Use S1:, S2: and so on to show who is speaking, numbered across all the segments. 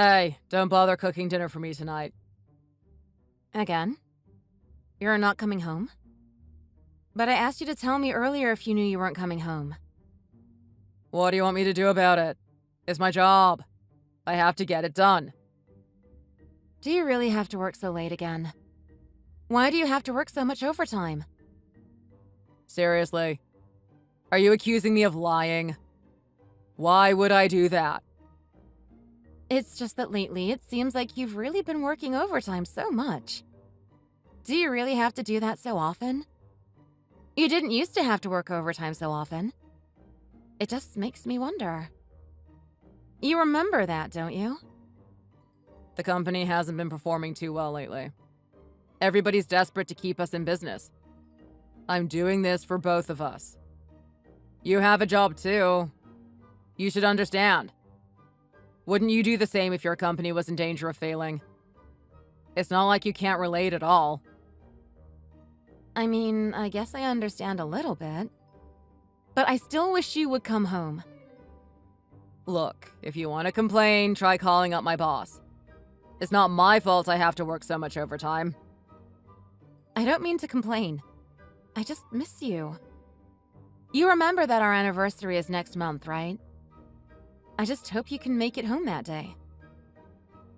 S1: Hey, don't bother cooking dinner for me tonight.
S2: Again? You're not coming home? But I asked you to tell me earlier if you knew you weren't coming home.
S1: What do you want me to do about it? It's my job. I have to get it done.
S2: Do you really have to work so late again? Why do you have to work so much overtime?
S1: Seriously? Are you accusing me of lying? Why would I do that?
S2: It's just that lately it seems like you've really been working overtime so much. Do you really have to do that so often? You didn't used to have to work overtime so often. It just makes me wonder. You remember that, don't you?
S1: The company hasn't been performing too well lately. Everybody's desperate to keep us in business. I'm doing this for both of us. You have a job too. You should understand. Wouldn't you do the same if your company was in danger of failing? It's not like you can't relate at all.
S2: I mean, I guess I understand a little bit. But I still wish you would come home.
S1: Look, if you want to complain, try calling up my boss. It's not my fault I have to work so much overtime.
S2: I don't mean to complain. I just miss you. You remember that our anniversary is next month, right? I just hope you can make it home that day.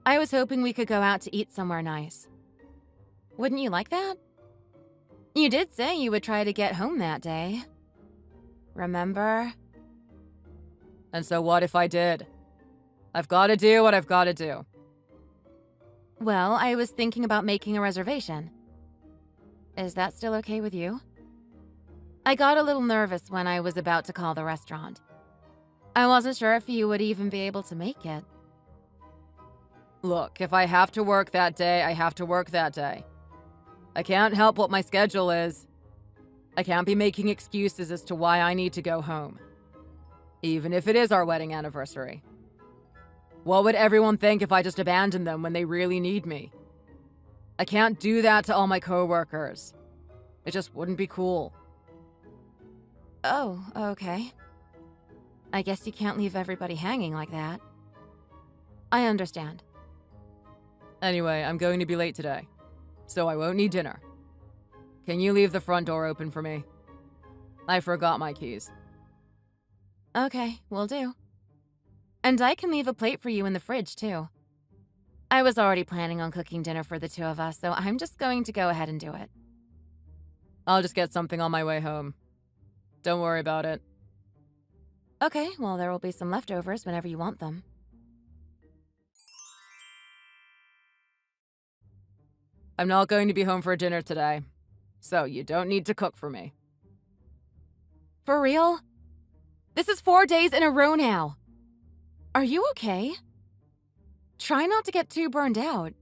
S2: I was hoping we could go out to eat somewhere nice. Wouldn't you like that? You did say you would try to get home that day. Remember?
S1: And so what if I did? I've got to do what I've got to do.
S2: Well, I was thinking about making a reservation. Is that still okay with you? I got a little nervous when I was about to call the restaurant. I wasn't sure if you would even be able to make it.
S1: Look, if I have to work that day, I have to work that day. I can't help what my schedule is. I can't be making excuses as to why I need to go home. Even if it is our wedding anniversary. What would everyone think if I just abandoned them when they really need me? I can't do that to all my coworkers. It just wouldn't be cool.
S2: Oh, okay. I guess you can't leave everybody hanging like that. I understand.
S1: Anyway, I'm going to be late today, so I won't need dinner. Can you leave the front door open for me? I forgot my keys.
S2: Okay, will do. And I can leave a plate for you in the fridge, too. I was already planning on cooking dinner for the two of us, so I'm just going to go ahead and do it.
S1: I'll just get something on my way home. Don't worry about it.
S2: Okay, well, there will be some leftovers whenever you want them.
S1: I'm not going to be home for dinner today, so you don't need to cook for me.
S2: For real? This is 4 days in a row now. Are you okay? Try not to get too burned out.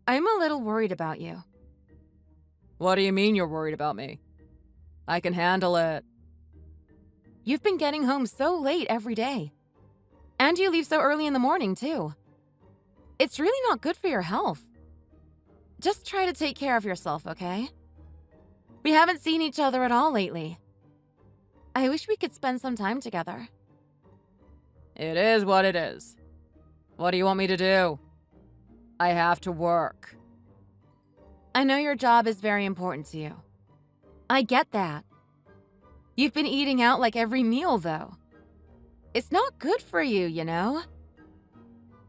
S2: I'm a little worried about you.
S1: What do you mean you're worried about me? I can handle it.
S2: You've been getting home so late every day. And you leave so early in the morning, too. It's really not good for your health. Just try to take care of yourself, okay? We haven't seen each other at all lately. I wish we could spend some time together.
S1: It is what it is. What do you want me to do? I have to work.
S2: I know your job is very important to you. I get that. You've been eating out like every meal, though. It's not good for you, you know?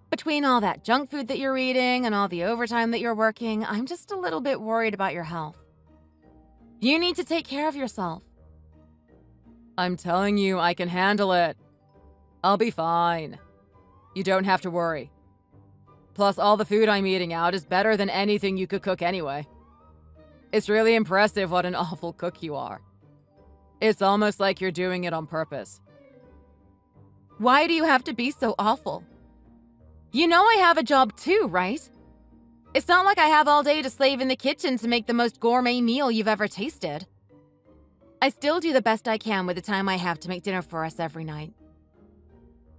S2: Between all that junk food that you're eating and all the overtime that you're working, I'm just a little bit worried about your health. You need to take care of yourself.
S1: I'm telling you, I can handle it. I'll be fine. You don't have to worry. Plus, all the food I'm eating out is better than anything you could cook anyway. It's really impressive what an awful cook you are. It's almost like you're doing it on purpose.
S2: Why do you have to be so awful? You know I have a job too, right? It's not like I have all day to slave in the kitchen to make the most gourmet meal you've ever tasted. I still do the best I can with the time I have to make dinner for us every night.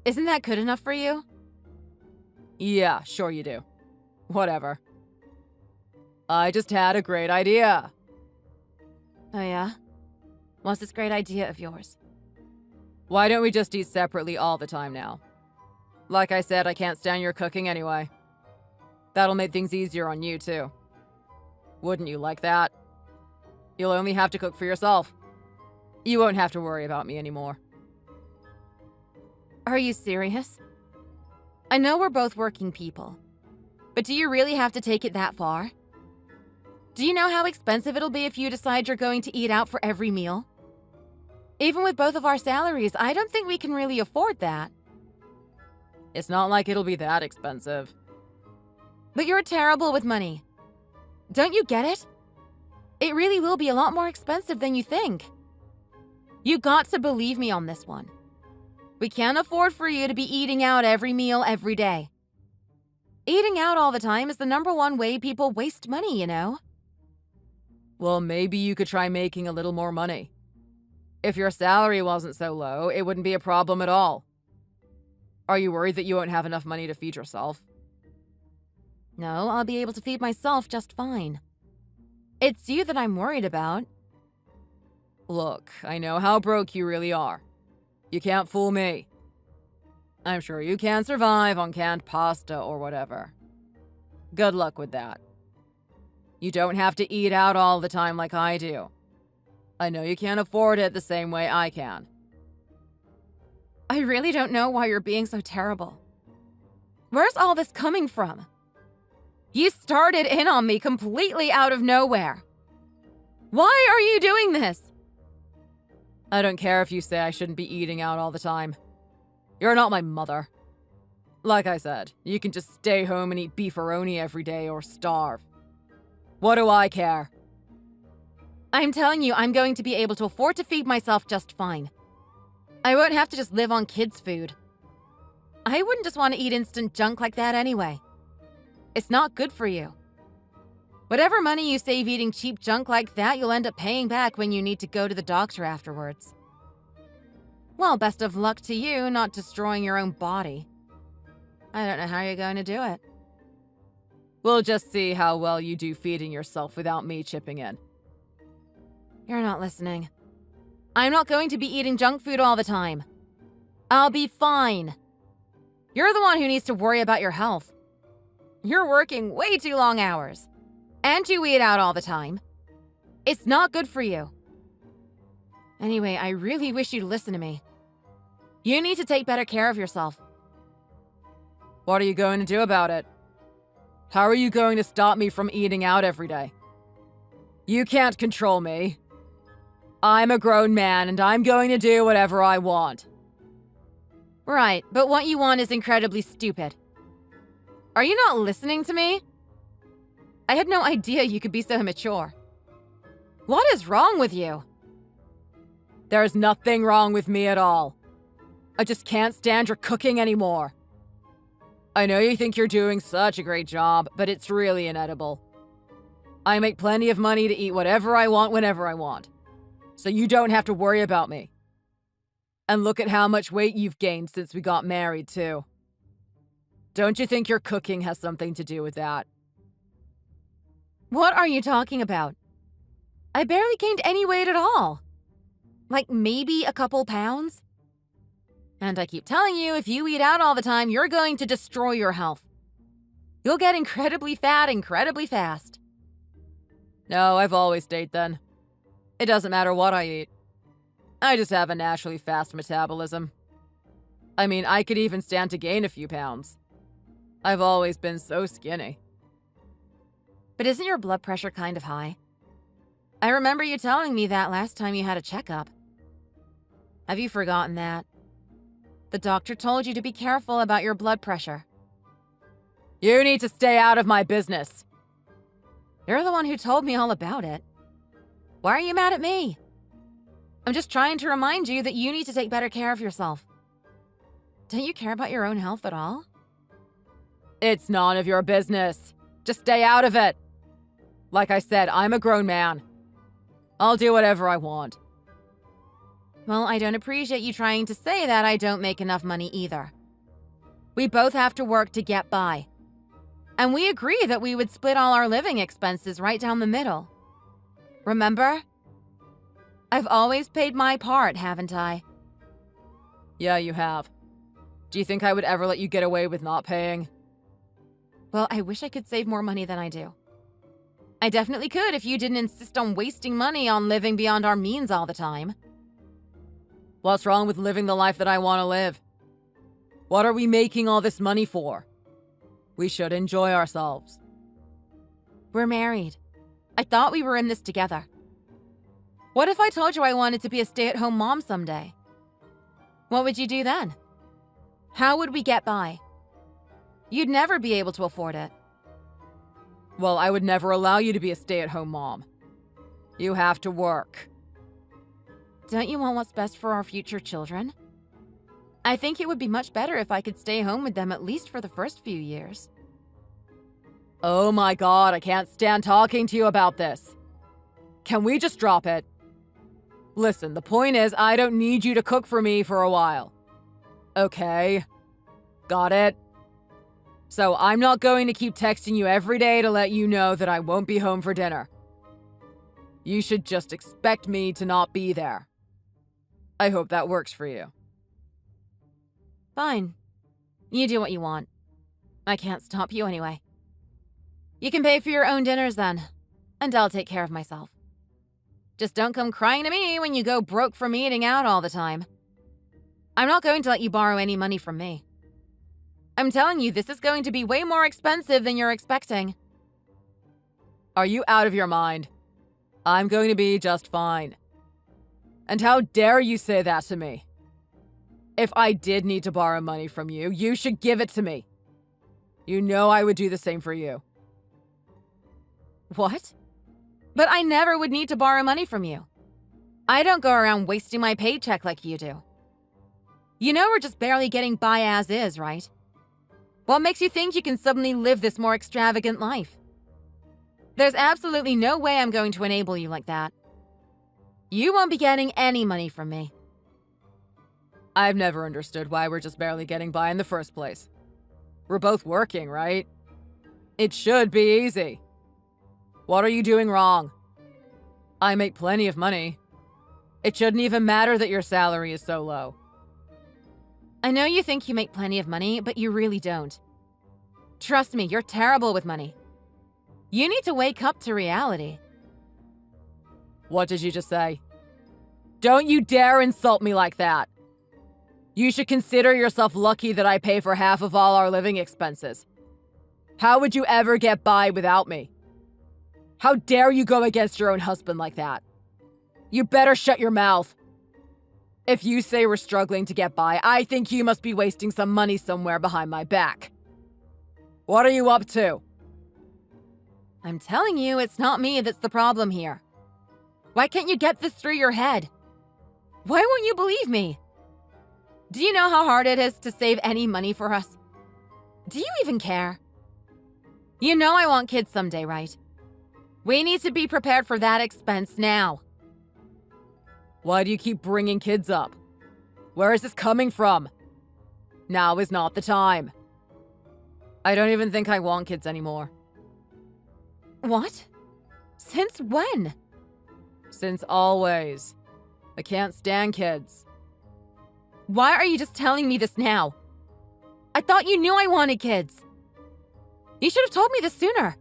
S2: Isn't that good enough for you?
S1: Yeah, sure you do. Whatever. I just had a great idea.
S2: Oh yeah? What's this great idea of yours?
S1: Why don't we just eat separately all the time now? Like I said, I can't stand your cooking anyway. That'll make things easier on you, too. Wouldn't you like that? You'll only have to cook for yourself. You won't have to worry about me anymore.
S2: Are you serious? I know we're both working people, but do you really have to take it that far? Do you know how expensive it'll be if you decide you're going to eat out for every meal? Even with both of our salaries, I don't think we can really afford that.
S1: It's not like it'll be that expensive.
S2: But you're terrible with money. Don't you get it? It really will be a lot more expensive than you think. You got to believe me on this one. We can't afford for you to be eating out every meal every day. Eating out all the time is the #1 way people waste money, you know?
S1: Well, maybe you could try making a little more money. If your salary wasn't so low, it wouldn't be a problem at all. Are you worried that you won't have enough money to feed yourself?
S2: No, I'll be able to feed myself just fine. It's you that I'm worried about.
S1: Look, I know how broke you really are. You can't fool me. I'm sure you can survive on canned pasta or whatever. Good luck with that. You don't have to eat out all the time like I do. I know you can't afford it the same way I can.
S2: I really don't know why you're being so terrible. Where's all this coming from? You started in on me completely out of nowhere. Why are you doing this?
S1: I don't care if you say I shouldn't be eating out all the time. You're not my mother. Like I said, you can just stay home and eat beefaroni every day or starve. What do I care?
S2: I'm telling you, I'm going to be able to afford to feed myself just fine. I won't have to just live on kids' food. I wouldn't just want to eat instant junk like that anyway. It's not good for you. Whatever money you save eating cheap junk like that, you'll end up paying back when you need to go to the doctor afterwards. Well, best of luck to you not destroying your own body. I don't know how you're going to do it.
S1: We'll just see how well you do feeding yourself without me chipping in.
S2: You're not listening. I'm not going to be eating junk food all the time. I'll be fine. You're the one who needs to worry about your health. You're working way too long hours. And you eat out all the time. It's not good for you. Anyway, I really wish you'd listen to me. You need to take better care of yourself.
S1: What are you going to do about it? How are you going to stop me from eating out every day? You can't control me. I'm a grown man and I'm going to do whatever I want.
S2: Right, but what you want is incredibly stupid. Are you not listening to me? I had no idea you could be so immature. What is wrong with you?
S1: There's nothing wrong with me at all. I just can't stand your cooking anymore. I know you think you're doing such a great job, but it's really inedible. I make plenty of money to eat whatever I want whenever I want, so you don't have to worry about me. And look at how much weight you've gained since we got married, too. Don't you think your cooking has something to do with that?
S2: What are you talking about? I barely gained any weight at all. Like maybe a couple pounds? And I keep telling you, if you eat out all the time, you're going to destroy your health. You'll get incredibly fat incredibly fast.
S1: No, I've always stayed thin. It doesn't matter what I eat. I just have a naturally fast metabolism. I mean, I could even stand to gain a few pounds. I've always been so skinny.
S2: But isn't your blood pressure kind of high? I remember you telling me that last time you had a checkup. Have you forgotten that? The doctor told you to be careful about your blood pressure.
S1: You need to stay out of my business.
S2: You're the one who told me all about it. Why are you mad at me? I'm just trying to remind you that you need to take better care of yourself. Don't you care about your own health at all?
S1: It's none of your business. Just stay out of it. Like I said, I'm a grown man. I'll do whatever I want.
S2: Well, I don't appreciate you trying to say that I don't make enough money either. We both have to work to get by. And we agree that we would split all our living expenses right down the middle. Remember? I've always paid my part, haven't I?
S1: Yeah, you have. Do you think I would ever let you get away with not paying?
S2: Well, I wish I could save more money than I do. I definitely could if you didn't insist on wasting money on living beyond our means all the time.
S1: What's wrong with living the life that I want to live? What are we making all this money for? We should enjoy ourselves.
S2: We're married. I thought we were in this together. What if I told you I wanted to be a stay-at-home mom someday? What would you do then? How would we get by? You'd never be able to afford it.
S1: Well, I would never allow you to be a stay-at-home mom. You have to work.
S2: Don't you want what's best for our future children? I think it would be much better if I could stay home with them at least for the first few years.
S1: Oh my God, I can't stand talking to you about this. Can we just drop it? Listen, the point is I don't need you to cook for me for a while. Okay? Got it? So I'm not going to keep texting you every day to let you know that I won't be home for dinner. You should just expect me to not be there. I hope that works for you.
S2: Fine. You do what you want. I can't stop you anyway. You can pay for your own dinners then, and I'll take care of myself. Just don't come crying to me when you go broke from eating out all the time. I'm not going to let you borrow any money from me. I'm telling you, this is going to be way more expensive than you're expecting.
S1: Are you out of your mind? I'm going to be just fine. And how dare you say that to me? If I did need to borrow money from you, you should give it to me. You know I would do the same for you.
S2: What? But I never would need to borrow money from you. I don't go around wasting my paycheck like you do. You know we're just barely getting by as is, right? What makes you think you can suddenly live this more extravagant life? There's absolutely no way I'm going to enable you like that. You won't be getting any money from me.
S1: I've never understood why we're just barely getting by in the first place. We're both working, right? It should be easy. What are you doing wrong? I make plenty of money. It shouldn't even matter that your salary is so low.
S2: I know you think you make plenty of money, but you really don't. Trust me, you're terrible with money. You need to wake up to reality.
S1: What did you just say? Don't you dare insult me like that. You should consider yourself lucky that I pay for half of all our living expenses. How would you ever get by without me? How dare you go against your own husband like that? You better shut your mouth. If you say we're struggling to get by, I think you must be wasting some money somewhere behind my back. What are you up to?
S2: I'm telling you, it's not me that's the problem here. Why can't you get this through your head? Why won't you believe me? Do you know how hard it is to save any money for us? Do you even care? You know I want kids someday, right? We need to be prepared for that expense now.
S1: Why do you keep bringing kids up? Where is this coming from? Now is not the time. I don't even think I want kids anymore.
S2: What? Since when?
S1: Since always. I can't stand kids.
S2: Why are you just telling me this now? I thought you knew I wanted kids. You should have told me this sooner.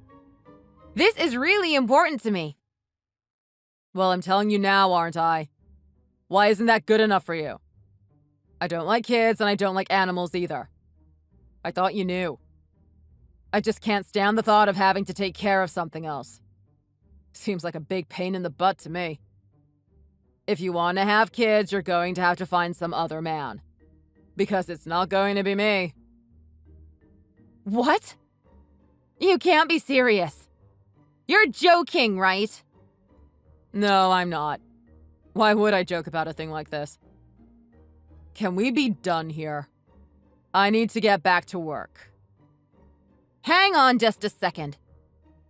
S2: This is really important to me.
S1: Well, I'm telling you now, aren't I? Why isn't that good enough for you? I don't like kids and I don't like animals either. I thought you knew. I just can't stand the thought of having to take care of something else. Seems like a big pain in the butt to me. If you want to have kids, you're going to have to find some other man. Because it's not going to be me.
S2: What? You can't be serious. You're joking, right?
S1: No, I'm not. Why would I joke about a thing like this? Can we be done here? I need to get back to work.
S2: Hang on just a second.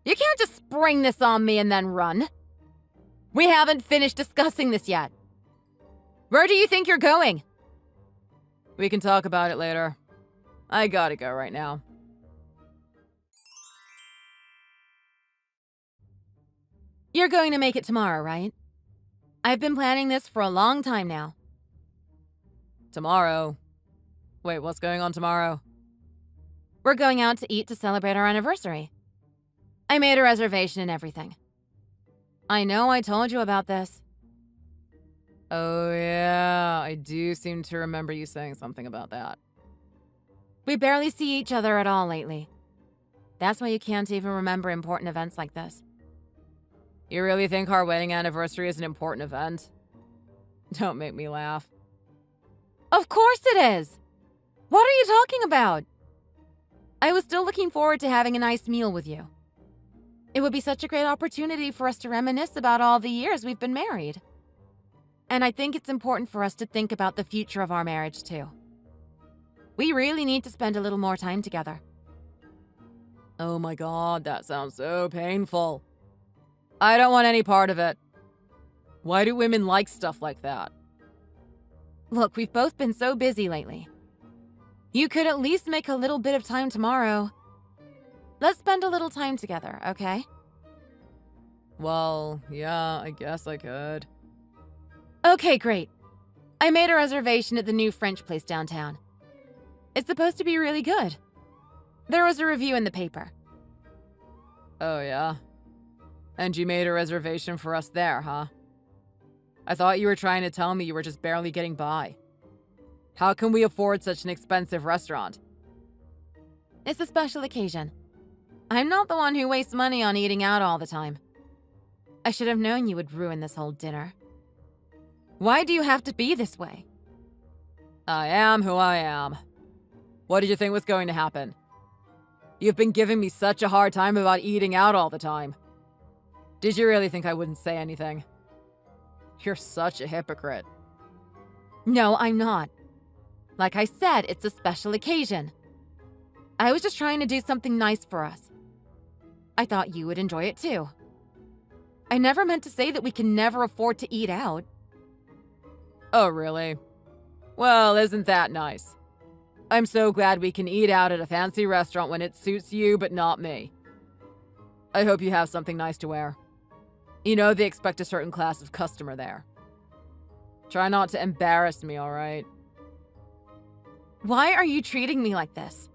S2: You can't just spring this on me and then run. We haven't finished discussing this yet. Where do you think you're going?
S1: We can talk about it later. I gotta go right now.
S2: You're going to make it tomorrow, right? I've been planning this for a long time now.
S1: Tomorrow? Wait, what's going on tomorrow?
S2: We're going out to eat to celebrate our anniversary. I made a reservation and everything. I know I told you about this.
S1: Oh, yeah, I do seem to remember you saying something about that.
S2: We barely see each other at all lately. That's why you can't even remember important events like this.
S1: You really think our wedding anniversary is an important event? Don't make me laugh.
S2: Of course it is! What are you talking about? I was still looking forward to having a nice meal with you. It would be such a great opportunity for us to reminisce about all the years we've been married. And I think it's important for us to think about the future of our marriage, too. We really need to spend a little more time together.
S1: Oh my god, that sounds so painful. I don't want any part of it. Why do women like stuff like that?
S2: Look, we've both been so busy lately. You could at least make a little bit of time tomorrow. Let's spend a little time together, okay?
S1: Well, yeah, I guess I could.
S2: Okay, great. I made a reservation at the new French place downtown. It's supposed to be really good. There was a review in the paper.
S1: Oh, yeah? And you made a reservation for us there, huh? I thought you were trying to tell me you were just barely getting by. How can we afford such an expensive restaurant?
S2: It's a special occasion. I'm not the one who wastes money on eating out all the time. I should have known you would ruin this whole dinner. Why do you have to be this way?
S1: I am who I am. What did you think was going to happen? You've been giving me such a hard time about eating out all the time. Did you really think I wouldn't say anything? You're such a hypocrite.
S2: No, I'm not. Like I said, it's a special occasion. I was just trying to do something nice for us. I thought you would enjoy it too. I never meant to say that we can never afford to eat out.
S1: Oh, really? Well, isn't that nice? I'm so glad we can eat out at a fancy restaurant when it suits you, but not me. I hope you have something nice to wear. You know they expect a certain class of customer there. Try not to embarrass me, all right?
S2: Why are you treating me like this?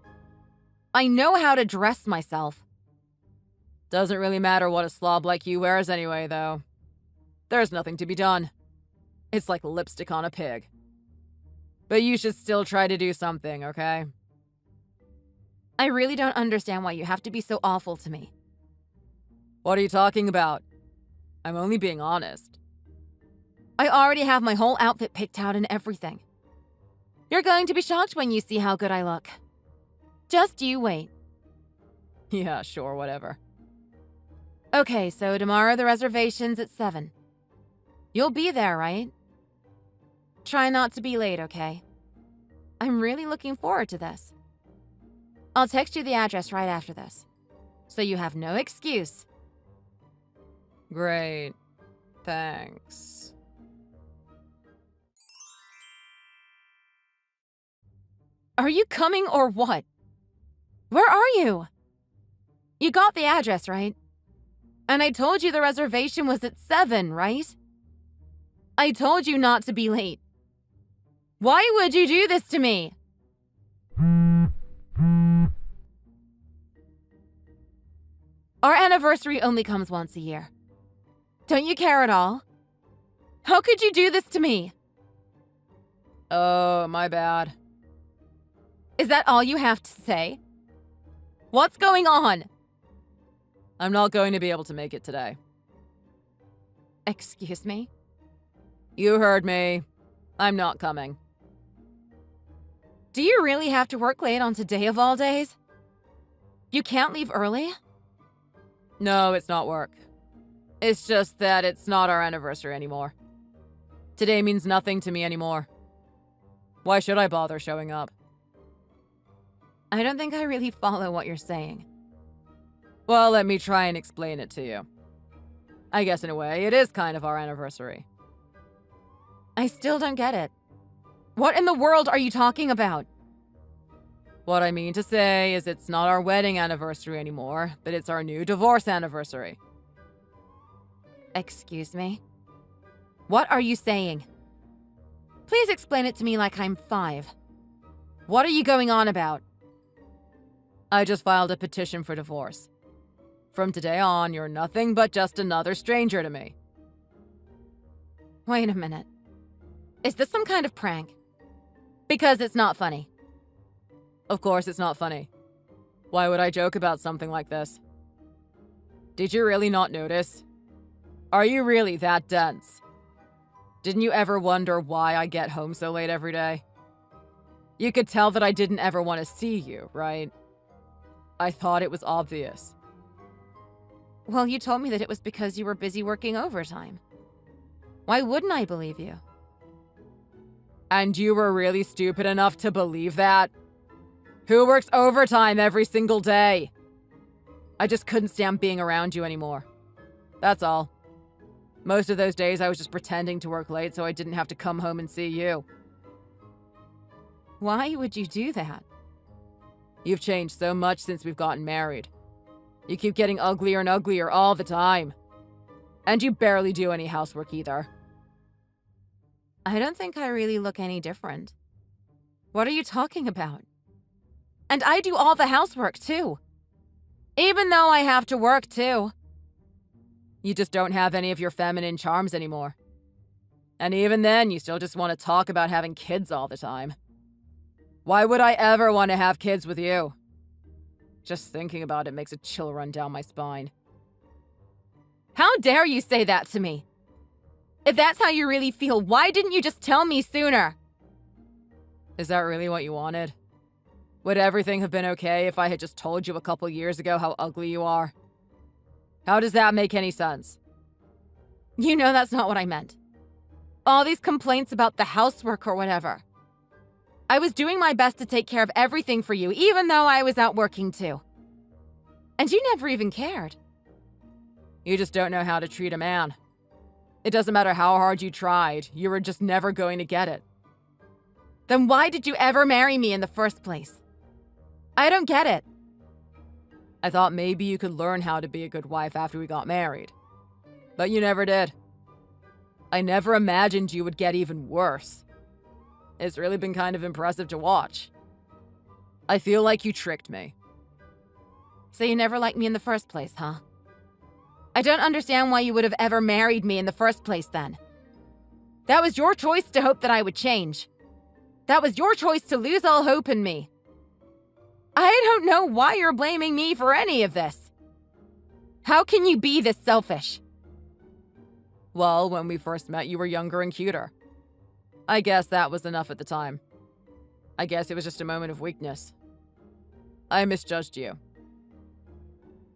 S2: I know how to dress myself.
S1: Doesn't really matter what a slob like you wears anyway, though. There's nothing to be done. It's like lipstick on a pig. But you should still try to do something, okay?
S2: I really don't understand why you have to be so awful to me.
S1: What are you talking about? I'm only being honest.
S2: I already have my whole outfit picked out and everything. You're going to be shocked when you see how good I look. Just you wait.
S1: Yeah, sure, whatever.
S2: Okay, so tomorrow the reservation's at 7. You'll be there, right? Try not to be late, okay? I'm really looking forward to this. I'll text you the address right after this, so you have no excuse.
S1: Great. Thanks.
S2: Are you coming or what? Where are you? You got the address, right? And I told you the reservation was at 7, right? I told you not to be late. Why would you do this to me? Our anniversary only comes once a year. Don't you care at all? How could you do this to me?
S1: Oh, my bad.
S2: Is that all you have to say? What's going on?
S1: I'm not going to be able to make it today.
S2: Excuse me?
S1: You heard me. I'm not coming.
S2: Do you really have to work late on today of all days? You can't leave early?
S1: No, it's not work. It's just that it's not our anniversary anymore. Today means nothing to me anymore. Why should I bother showing up?
S2: I don't think I really follow what you're saying.
S1: Well, let me try and explain it to you. I guess in a way, it is kind of our anniversary.
S2: I still don't get it. What in the world are you talking about?
S1: What I mean to say is it's not our wedding anniversary anymore, but it's our new divorce anniversary.
S2: Excuse me? What are you saying? Please explain it to me like I'm 5. What are you going on about?
S1: I just filed a petition for divorce. From today on, you're nothing but just another stranger to me.
S2: Wait a minute. Is this some kind of prank? Because it's not funny.
S1: Of course it's not funny. Why would I joke about something like this? Did you really not notice? Are you really that dense? Didn't you ever wonder why I get home so late every day? You could tell that I didn't ever want to see you, right? I thought it was obvious.
S2: Well, you told me that it was because you were busy working overtime. Why wouldn't I believe you?
S1: And you were really stupid enough to believe that? Who works overtime every single day? I just couldn't stand being around you anymore. That's all. Most of those days I was just pretending to work late so I didn't have to come home and see you.
S2: Why would you do that?
S1: You've changed so much since we've gotten married. You keep getting uglier and uglier all the time. And you barely do any housework either.
S2: I don't think I really look any different. What are you talking about? And I do all the housework too. Even though I have to work too.
S1: You just don't have any of your feminine charms anymore. And even then, you still just want to talk about having kids all the time. Why would I ever want to have kids with you? Just thinking about it makes a chill run down my spine.
S2: How dare you say that to me? If that's how you really feel, why didn't you just tell me sooner?
S1: Is that really what you wanted? Would everything have been okay if I had just told you a couple years ago how ugly you are? How does that make any sense?
S2: You know that's not what I meant. All these complaints about the housework or whatever. I was doing my best to take care of everything for you, even though I was out working too. And you never even cared.
S1: You just don't know how to treat a man. It doesn't matter how hard you tried, you were just never going to get it.
S2: Then why did you ever marry me in the first place? I don't get it.
S1: I thought maybe you could learn how to be a good wife after we got married. But you never did. I never imagined you would get even worse. It's really been kind of impressive to watch. I feel like you tricked me.
S2: So you never liked me in the first place, huh? I don't understand why you would have ever married me in the first place then. That was your choice to hope that I would change. That was your choice to lose all hope in me. I don't know why you're blaming me for any of this. How can you be this selfish?
S1: Well, when we first met, you were younger and cuter. I guess that was enough at the time. I guess it was just a moment of weakness. I misjudged you.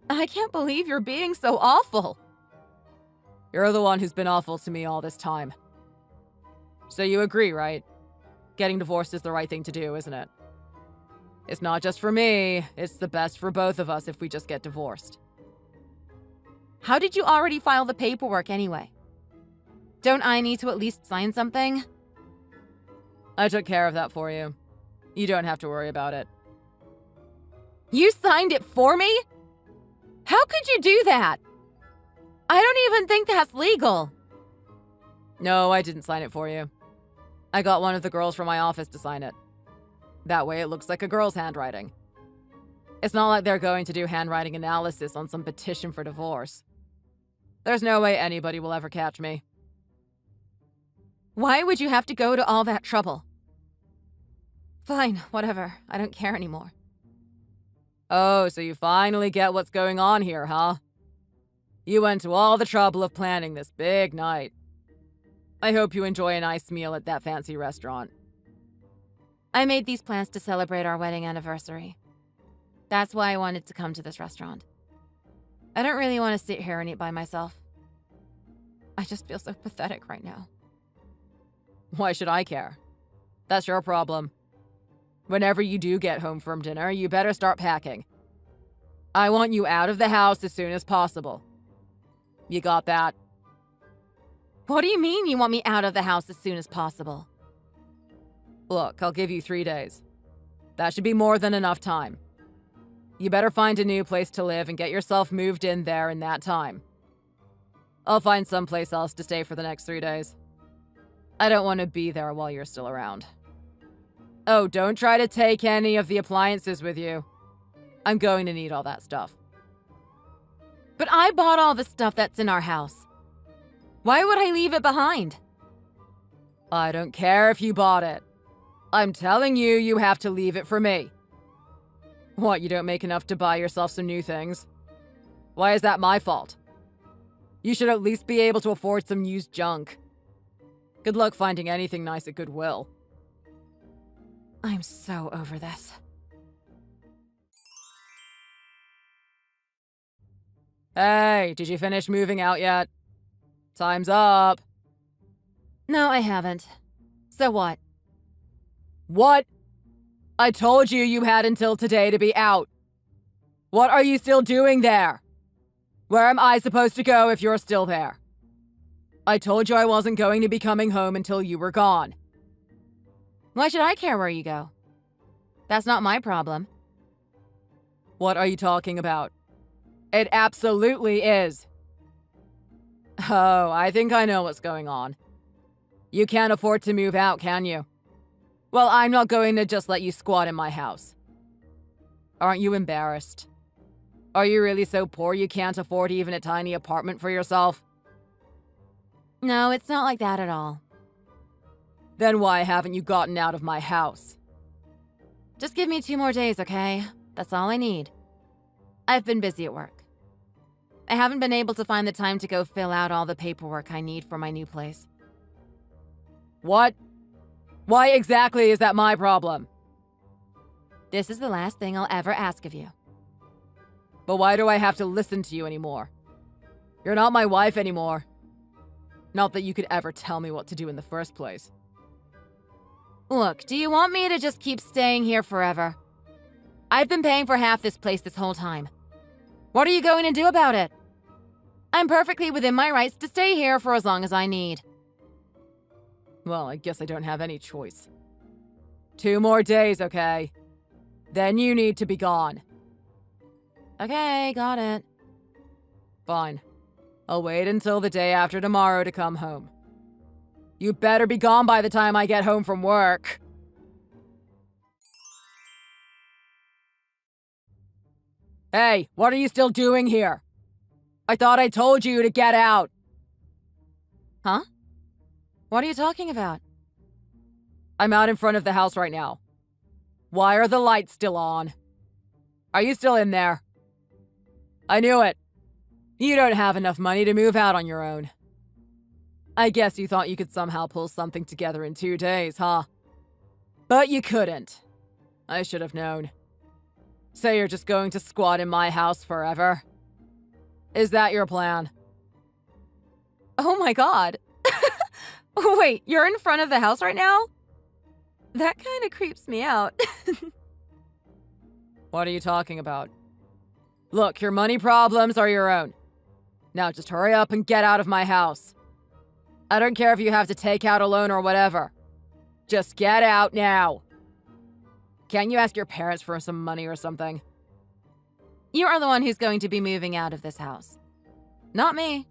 S2: I can't believe you're being so awful.
S1: You're the one who's been awful to me all this time. So you agree, right? Getting divorced is the right thing to do, isn't it? It's not just for me, it's the best for both of us if we just get divorced.
S2: How did you already file the paperwork anyway? Don't I need to at least sign something?
S1: I took care of that for you. You don't have to worry about it.
S2: You signed it for me? How could you do that? I don't even think that's legal.
S1: No, I didn't sign it for you. I got one of the girls from my office to sign it. That way it looks like a girl's handwriting. It's not like they're going to do handwriting analysis on some petition for divorce. There's no way anybody will ever catch me.
S2: Why would you have to go to all that trouble? Fine, whatever. I don't care anymore.
S1: Oh, so you finally get what's going on here, huh? You went to all the trouble of planning this big night. I hope you enjoy a nice meal at that fancy restaurant.
S2: I made these plans to celebrate our wedding anniversary. That's why I wanted to come to this restaurant. I don't really want to sit here and eat by myself. I just feel so pathetic right now.
S1: Why should I care? That's your problem. Whenever you do get home from dinner, you better start packing. I want you out of the house as soon as possible. You got that?
S2: What do you mean you want me out of the house as soon as possible?
S1: Look, I'll give you 3 days. That should be more than enough time. You better find a new place to live and get yourself moved in there in that time. I'll find someplace else to stay for the next 3 days. I don't want to be there while you're still around. Oh, don't try to take any of the appliances with you. I'm going to need all that stuff.
S2: But I bought all the stuff that's in our house. Why would I leave it behind?
S1: I don't care if you bought it. I'm telling you, you have to leave it for me. What, you don't make enough to buy yourself some new things? Why is that my fault? You should at least be able to afford some used junk. Good luck finding anything nice at Goodwill.
S2: I'm so over this.
S1: Hey, did you finish moving out yet? Time's up.
S2: No, I haven't. So what?
S1: What? I told you you had until today to be out. What are you still doing there? Where am I supposed to go if you're still there? I told you I wasn't going to be coming home until you were gone.
S2: Why should I care where you go? That's not my problem.
S1: What are you talking about? It absolutely is. Oh, I think I know what's going on. You can't afford to move out, can you? Well, I'm not going to just let you squat in my house. Aren't you embarrassed? Are you really so poor you can't afford even a tiny apartment for yourself?
S2: No, it's not like that at all.
S1: Then why haven't you gotten out of my house?
S2: Just give me 2 more days, okay? That's all I need. I've been busy at work. I haven't been able to find the time to go fill out all the paperwork I need for my new place.
S1: What? Why exactly is that my problem?
S2: This is the last thing I'll ever ask of you.
S1: But why do I have to listen to you anymore? You're not my wife anymore. Not that you could ever tell me what to do in the first place.
S2: Look, do you want me to just keep staying here forever? I've been paying for half this place this whole time. What are you going to do about it? I'm perfectly within my rights to stay here for as long as I need.
S1: Well, I guess I don't have any choice. 2 more days, okay? Then you need to be gone.
S2: Okay, got it.
S1: Fine. I'll wait until the day after tomorrow to come home. You better be gone by the time I get home from work. Hey, what are you still doing here? I thought I told you to get out.
S2: Huh? What are you talking about?
S1: I'm out in front of the house right now. Why are the lights still on? Are you still in there? I knew it. You don't have enough money to move out on your own. I guess you thought you could somehow pull something together in 2 days, huh? But you couldn't. I should have known. So you're just going to squat in my house forever? Is that your plan?
S2: Oh my god. Wait, you're in front of the house right now? That kind of creeps me out.
S1: What are you talking about? Look, your money problems are your own. Now just hurry up and get out of my house. I don't care if you have to take out a loan or whatever. Just get out now. Can't you ask your parents for some money or something?
S2: You are the one who's going to be moving out of this house. Not me.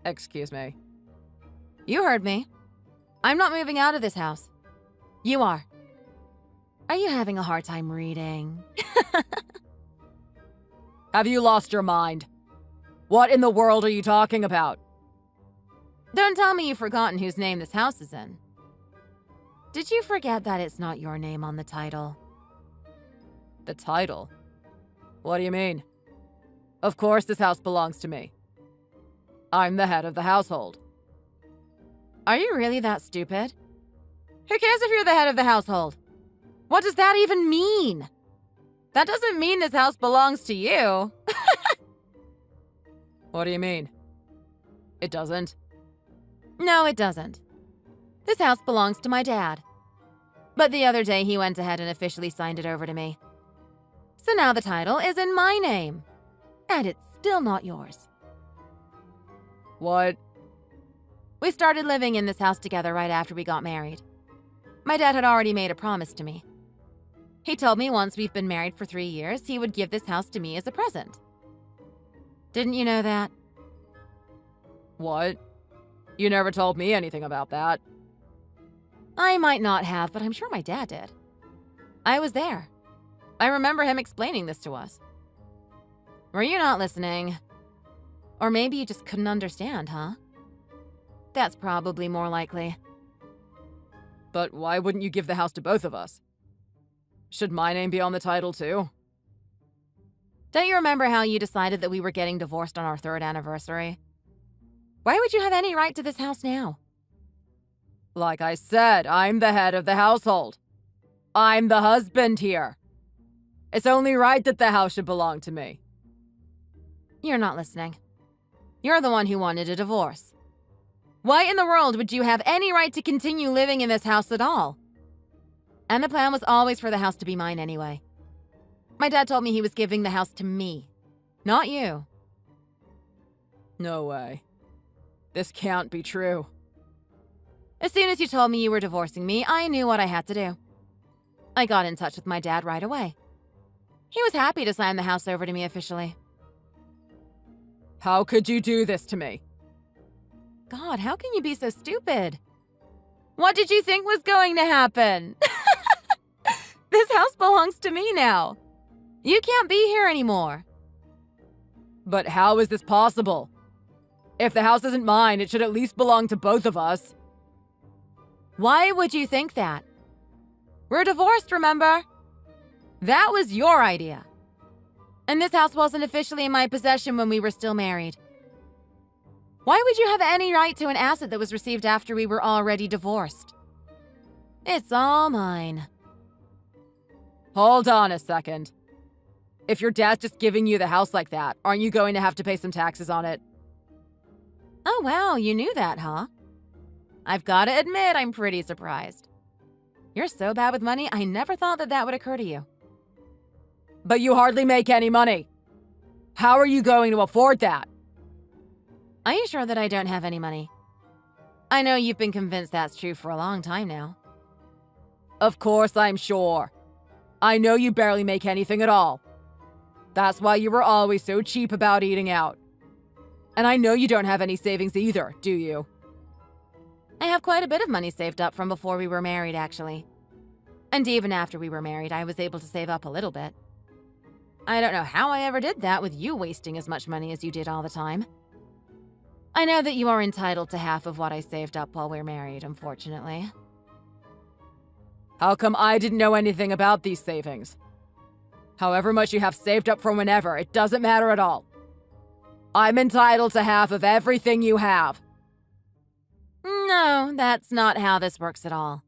S1: Excuse me.
S2: You heard me. I'm not moving out of this house. You are. Are you having a hard time reading?
S1: Have you lost your mind? What in the world are you talking about?
S2: Don't tell me you've forgotten whose name this house is in. Did you forget that it's not your name on the title?
S1: The title? What do you mean? Of course this house belongs to me. I'm the head of the household.
S2: Are you really that stupid? Who cares if you're the head of the household? What does that even mean? That doesn't mean this house belongs to you.
S1: What do you mean? It doesn't?
S2: No, it doesn't. This house belongs to my dad. But the other day he went ahead and officially signed it over to me. So now the title is in my name. And it's still not yours.
S1: What?
S2: We started living in this house together right after we got married. My dad had already made a promise to me. He told me once we've been married for 3 years, he would give this house to me as a present. Didn't you know that?
S1: What? You never told me anything about that.
S2: I might not have, but I'm sure my dad did. I was there. I remember him explaining this to us. Were you not listening? Or maybe you just couldn't understand, huh? That's probably more likely.
S1: But why wouldn't you give the house to both of us? Should my name be on the title too?
S2: Don't you remember how you decided that we were getting divorced on our 3rd anniversary? Why would you have any right to this house now?
S1: Like I said, I'm the head of the household. I'm the husband here. It's only right that the house should belong to me.
S2: You're not listening. You're the one who wanted a divorce. Why in the world would you have any right to continue living in this house at all? And the plan was always for the house to be mine anyway. My dad told me he was giving the house to me, not you.
S1: No way. This can't be true.
S2: As soon as you told me you were divorcing me, I knew what I had to do. I got in touch with my dad right away. He was happy to sign the house over to me officially.
S1: How could you do this to me?
S2: God, how can you be so stupid? What did you think was going to happen? This house belongs to me now. You can't be here anymore.
S1: But how is this possible? If the house isn't mine, it should at least belong to both of us.
S2: Why would you think that? We're divorced, remember? That was your idea. And this house wasn't officially in my possession when we were still married. Why would you have any right to an asset that was received after we were already divorced? It's all mine.
S1: Hold on a second. If your dad's just giving you the house like that, aren't you going to have to pay some taxes on it?
S2: Oh wow, you knew that, huh? I've got to admit, I'm pretty surprised. You're so bad with money, I never thought that would occur to you.
S1: But you hardly make any money. How are you going to afford that?
S2: Are you sure that I don't have any money? I know you've been convinced that's true for a long time now.
S1: Of course I'm sure. I know you barely make anything at all. That's why you were always so cheap about eating out. And I know you don't have any savings either, do you?
S2: I have quite a bit of money saved up from before we were married, actually. And even after we were married, I was able to save up a little bit. I don't know how I ever did that with you wasting as much money as you did all the time. I know that you are entitled to half of what I saved up while we're married, unfortunately.
S1: How come I didn't know anything about these savings? However much you have saved up from whenever, it doesn't matter at all. I'm entitled to half of everything you have.
S2: No, that's not how this works at all.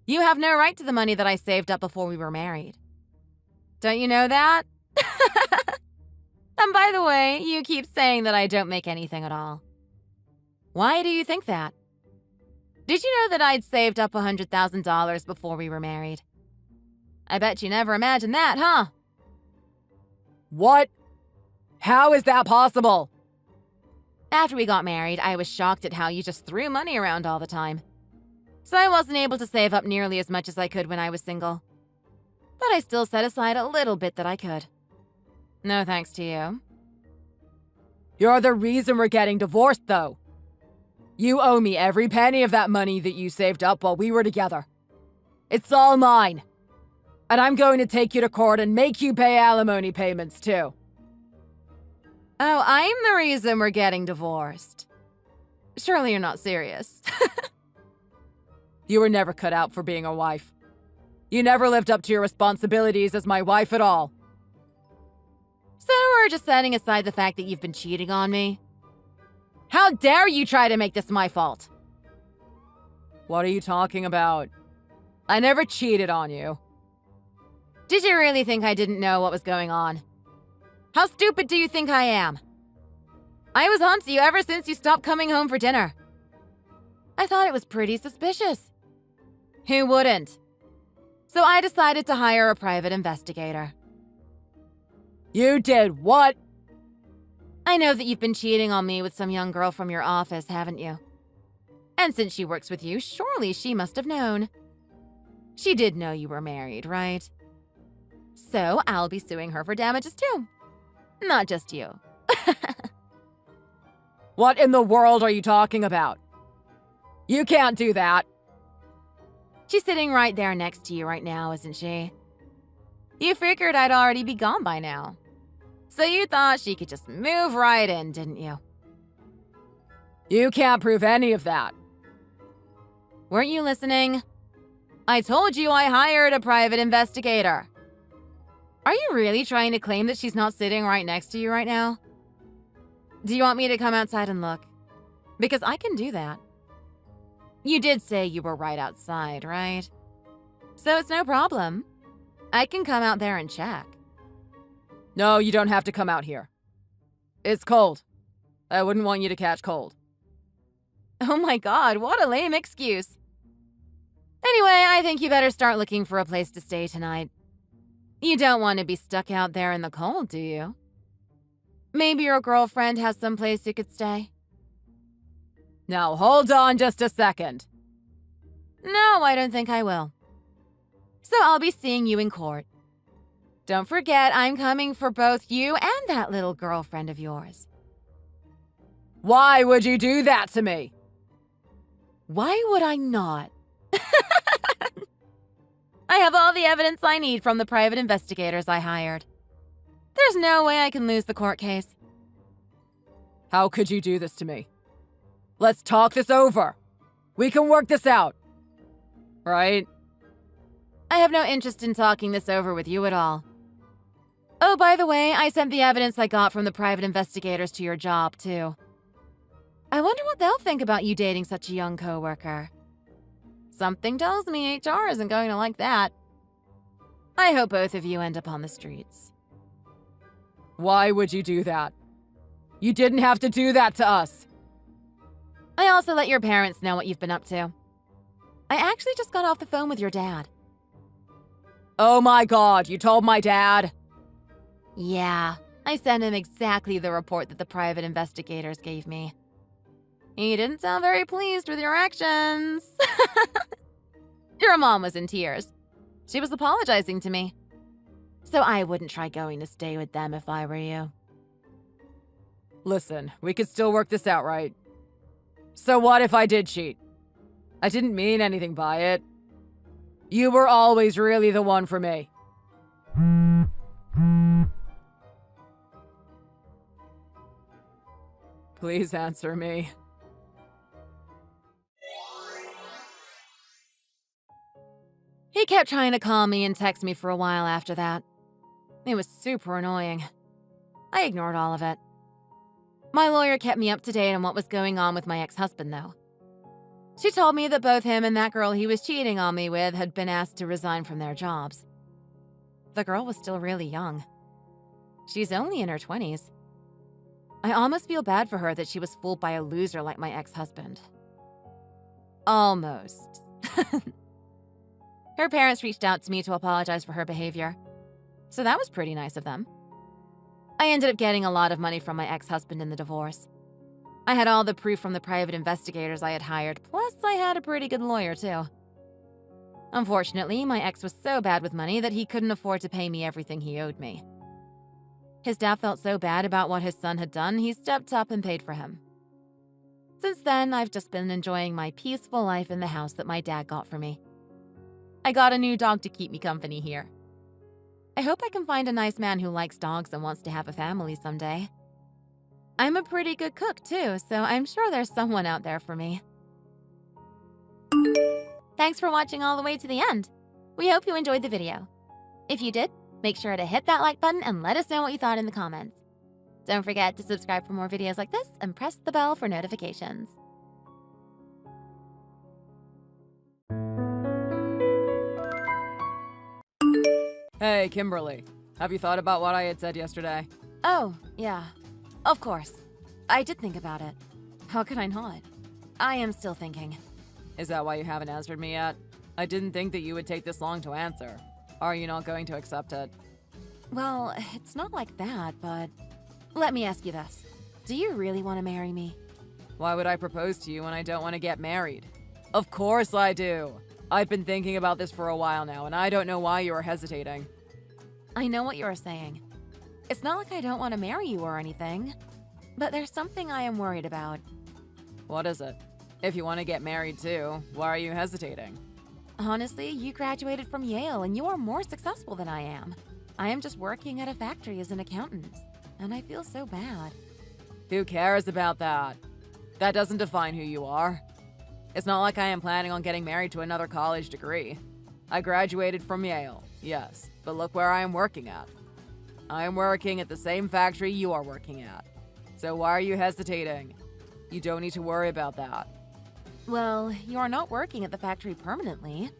S2: You have no right to the money that I saved up before we were married. Don't you know that? And by the way, you keep saying that I don't make anything at all. Why do you think that? Did you know that I'd saved up $100,000 before we were married? I bet you never imagined that, huh?
S1: What? How is that possible?
S2: After we got married, I was shocked at how you just threw money around all the time. So I wasn't able to save up nearly as much as I could when I was single. But I still set aside a little bit that I could. No thanks to you.
S1: You're the reason we're getting divorced, though. You owe me every penny of that money that you saved up while we were together. It's all mine. And I'm going to take you to court and make you pay alimony payments, too.
S2: Oh, I'm the reason we're getting divorced. Surely you're not serious.
S1: You were never cut out for being a wife. You never lived up to your responsibilities as my wife at all.
S2: So we're just setting aside the fact that you've been cheating on me? How dare you try to make this my fault?
S1: What are you talking about? I never cheated on you.
S2: Did you really think I didn't know what was going on? How stupid do you think I am? I was on to you ever since you stopped coming home for dinner. I thought it was pretty suspicious. Who wouldn't? So I decided to hire a private investigator.
S1: You did what?
S2: I know that you've been cheating on me with some young girl from your office, haven't you? And since she works with you, surely she must have known. She did know you were married, right? So I'll be suing her for damages too. Not just you.
S1: What in the world are you talking about? You can't do that.
S2: She's sitting right there next to you right now, isn't she? You figured I'd already be gone by now. So you thought she could just move right in, didn't you?
S1: You can't prove any of that.
S2: Weren't you listening? I told you I hired a private investigator. Are you really trying to claim that she's not sitting right next to you right now? Do you want me to come outside and look? Because I can do that. You did say you were right outside, right? So it's no problem. I can come out there and check.
S1: No, you don't have to come out here. It's cold. I wouldn't want you to catch cold.
S2: Oh my god, what a lame excuse. Anyway, I think you better start looking for a place to stay tonight. You don't want to be stuck out there in the cold, do you? Maybe your girlfriend has some place you could stay?
S1: Now hold on just a second.
S2: No, I don't think I will. So I'll be seeing you in court. Don't forget, I'm coming for both you and that little girlfriend of yours.
S1: Why would you do that to me?
S2: Why would I not? I have all the evidence I need from the private investigators I hired. There's no way I can lose the court case.
S1: How could you do this to me? Let's talk this over. We can work this out. Right?
S2: I have no interest in talking this over with you at all. Oh, by the way, I sent the evidence I got from the private investigators to your job, too. I wonder what they'll think about you dating such a young coworker. Something tells me HR isn't going to like that. I hope both of you end up on the streets.
S1: Why would you do that? You didn't have to do that to us.
S2: I also let your parents know what you've been up to. I actually just got off the phone with your dad.
S1: Oh my god, you told my dad?
S2: Yeah, I sent him exactly the report that the private investigators gave me. He didn't sound very pleased with your actions. Your mom was in tears. She was apologizing to me. So I wouldn't try going to stay with them if I were you.
S1: Listen, we could still work this out, right? So what if I did cheat? I didn't mean anything by it. You were always really the one for me. Please answer me.
S2: He kept trying to call me and text me for a while after that. It was super annoying. I ignored all of it. My lawyer kept me up to date on what was going on with my ex-husband, though. She told me that both him and that girl he was cheating on me with had been asked to resign from their jobs. The girl was still really young. She's only in her 20s. I almost feel bad for her that she was fooled by a loser like my ex-husband. Almost. Her parents reached out to me to apologize for her behavior, so that was pretty nice of them. I ended up getting a lot of money from my ex-husband in the divorce. I had all the proof from the private investigators I had hired, plus I had a pretty good lawyer, too. Unfortunately, my ex was so bad with money that he couldn't afford to pay me everything he owed me. His dad felt so bad about what his son had done, he stepped up and paid for him. Since then, I've just been enjoying my peaceful life in the house that my dad got for me. I got a new dog to keep me company here. I hope I can find a nice man who likes dogs and wants to have a family someday. I'm a pretty good cook too, so I'm sure there's someone out there for me. Thanks for watching all the way to the end. We hope you enjoyed the video. If you did, make sure to hit that like button and let us know what you thought in the comments. Don't forget to subscribe for more videos like this and press the bell for notifications.
S1: Hey, Kimberly. Have you thought about what I had said yesterday?
S2: Oh, yeah. Of course. I did think about it. How could I not? I am still thinking.
S1: Is that why you haven't answered me yet? I didn't think that you would take this long to answer. Are you not going to accept it?
S2: Well, it's not like that, but... Let me ask you this. Do you really want to marry me?
S1: Why would I propose to you when I don't want to get married? Of course I do. I've been thinking about this for a while now, and I don't know why you are hesitating.
S2: I know what you're saying. It's not like I don't want to marry you or anything. But there's something I am worried about.
S1: What is it? If you want to get married too, why are you hesitating?
S2: Honestly, you graduated from Yale and you are more successful than I am. I am just working at a factory as an accountant, and I feel so bad.
S1: Who cares about that? That doesn't define who you are. It's not like I am planning on getting married to another college degree. I graduated from Yale, yes, but look where I am working at. I am working at the same factory you are working at. So why are you hesitating? You don't need to worry about that.
S2: Well, you are not working at the factory permanently.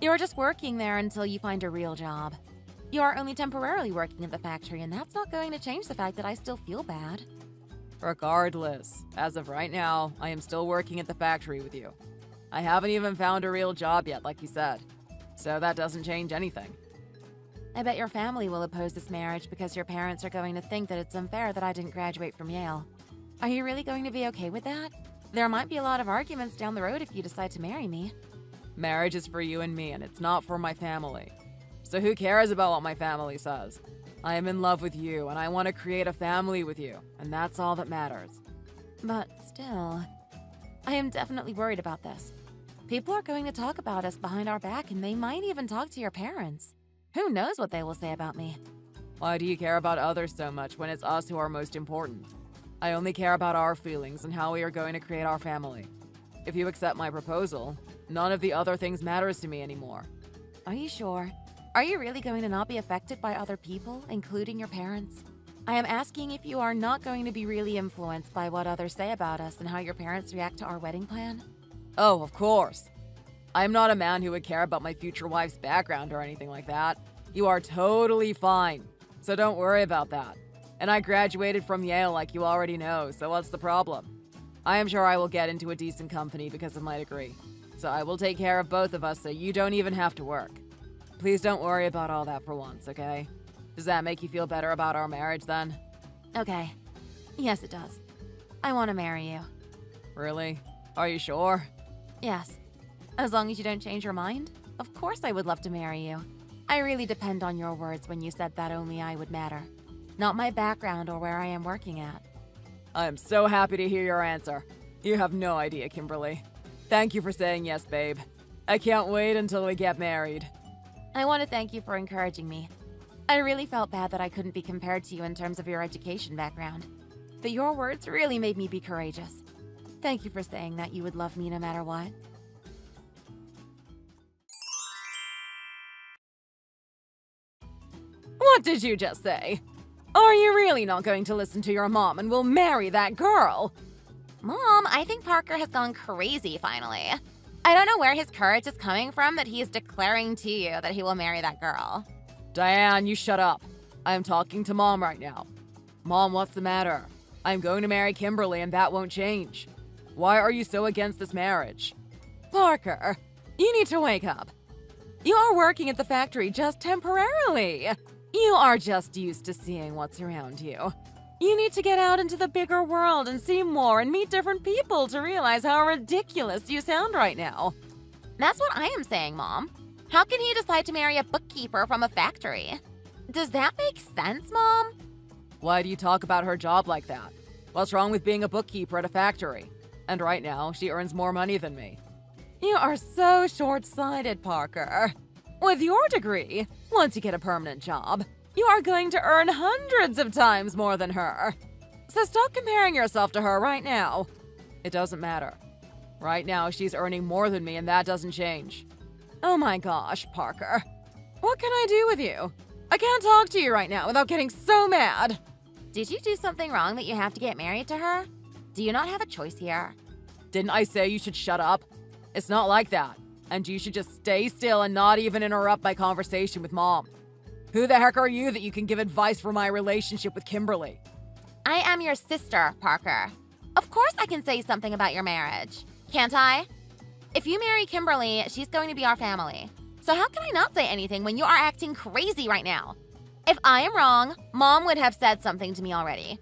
S2: You are just working there until you find a real job. You are only temporarily working at the factory, and that's not going to change the fact that I still feel bad.
S1: Regardless, as of right now, I am still working at the factory with you. I haven't even found a real job yet, like you said. So that doesn't change anything.
S2: I bet your family will oppose this marriage because your parents are going to think that it's unfair that I didn't graduate from Yale. Are you really going to be okay with that? There might be a lot of arguments down the road if you decide to marry me.
S1: Marriage is for you and me, and it's not for my family. So who cares about what my family says? I am in love with you, and I want to create a family with you, and that's all that matters.
S2: But still, I am definitely worried about this. People are going to talk about us behind our back, and they might even talk to your parents. Who knows what they will say about me?
S1: Why do you care about others so much when it's us who are most important? I only care about our feelings and how we are going to create our family. If you accept my proposal, none of the other things matters to me anymore.
S2: Are you sure? Are you really going to not be affected by other people, including your parents? I am asking if you are not going to be really influenced by what others say about us and how your parents react to our wedding plan?
S1: Oh, of course. I am not a man who would care about my future wife's background or anything like that. You are totally fine, so don't worry about that. And I graduated from Yale like you already know, so what's the problem? I am sure I will get into a decent company because of my degree. So I will take care of both of us so you don't even have to work. Please don't worry about all that for once, okay? Does that make you feel better about our marriage then?
S2: Okay. Yes, it does. I want to marry you.
S1: Really? Are you sure?
S2: Yes. As long as you don't change your mind, of course I would love to marry you. I really depend on your words when you said that only I would matter. Not my background or where I am working at.
S1: I am so happy to hear your answer. You have no idea, Kimberly. Thank you for saying yes, babe. I can't wait until we get married.
S2: I want to thank you for encouraging me. I really felt bad that I couldn't be compared to you in terms of your education background. But your words really made me be courageous. Thank you for saying that you would love me no matter what.
S1: What did you just say? Are you really not going to listen to your mom and will marry that girl?
S2: Mom, I think Parker has gone crazy finally. I don't know where his courage is coming from that he is declaring to you that he will marry that girl.
S1: Diane, you shut up. I am talking to Mom right now. Mom, what's the matter? I'm going to marry Kimberly and that won't change. Why are you so against this marriage? Parker, you need to wake up. You are working at the factory just temporarily. You are just used to seeing what's around you. You need to get out into the bigger world and see more and meet different people to realize how ridiculous you sound right now.
S2: That's what I am saying, Mom. How can he decide to marry a bookkeeper from a factory? Does that make sense, Mom?
S1: Why do you talk about her job like that? What's wrong with being a bookkeeper at a factory? And right now, she earns more money than me. You are so short-sighted, Parker. With your degree, once you get a permanent job, you are going to earn hundreds of times more than her. So stop comparing yourself to her right now. It doesn't matter. Right now, she's earning more than me and that doesn't change. Oh my gosh, Parker. What can I do with you? I can't talk to you right now without getting so mad.
S2: Did you do something wrong that you have to get married to her? Do you not have a choice here?
S1: Didn't I say you should shut up? It's not like that. And you should just stay still and not even interrupt my conversation with Mom. Who the heck are you that you can give advice for my relationship with Kimberly?
S2: I am your sister, Parker. Of course I can say something about your marriage. Can't I? If you marry Kimberly, she's going to be our family. So how can I not say anything when you are acting crazy right now? If I am wrong, Mom would have said something to me already.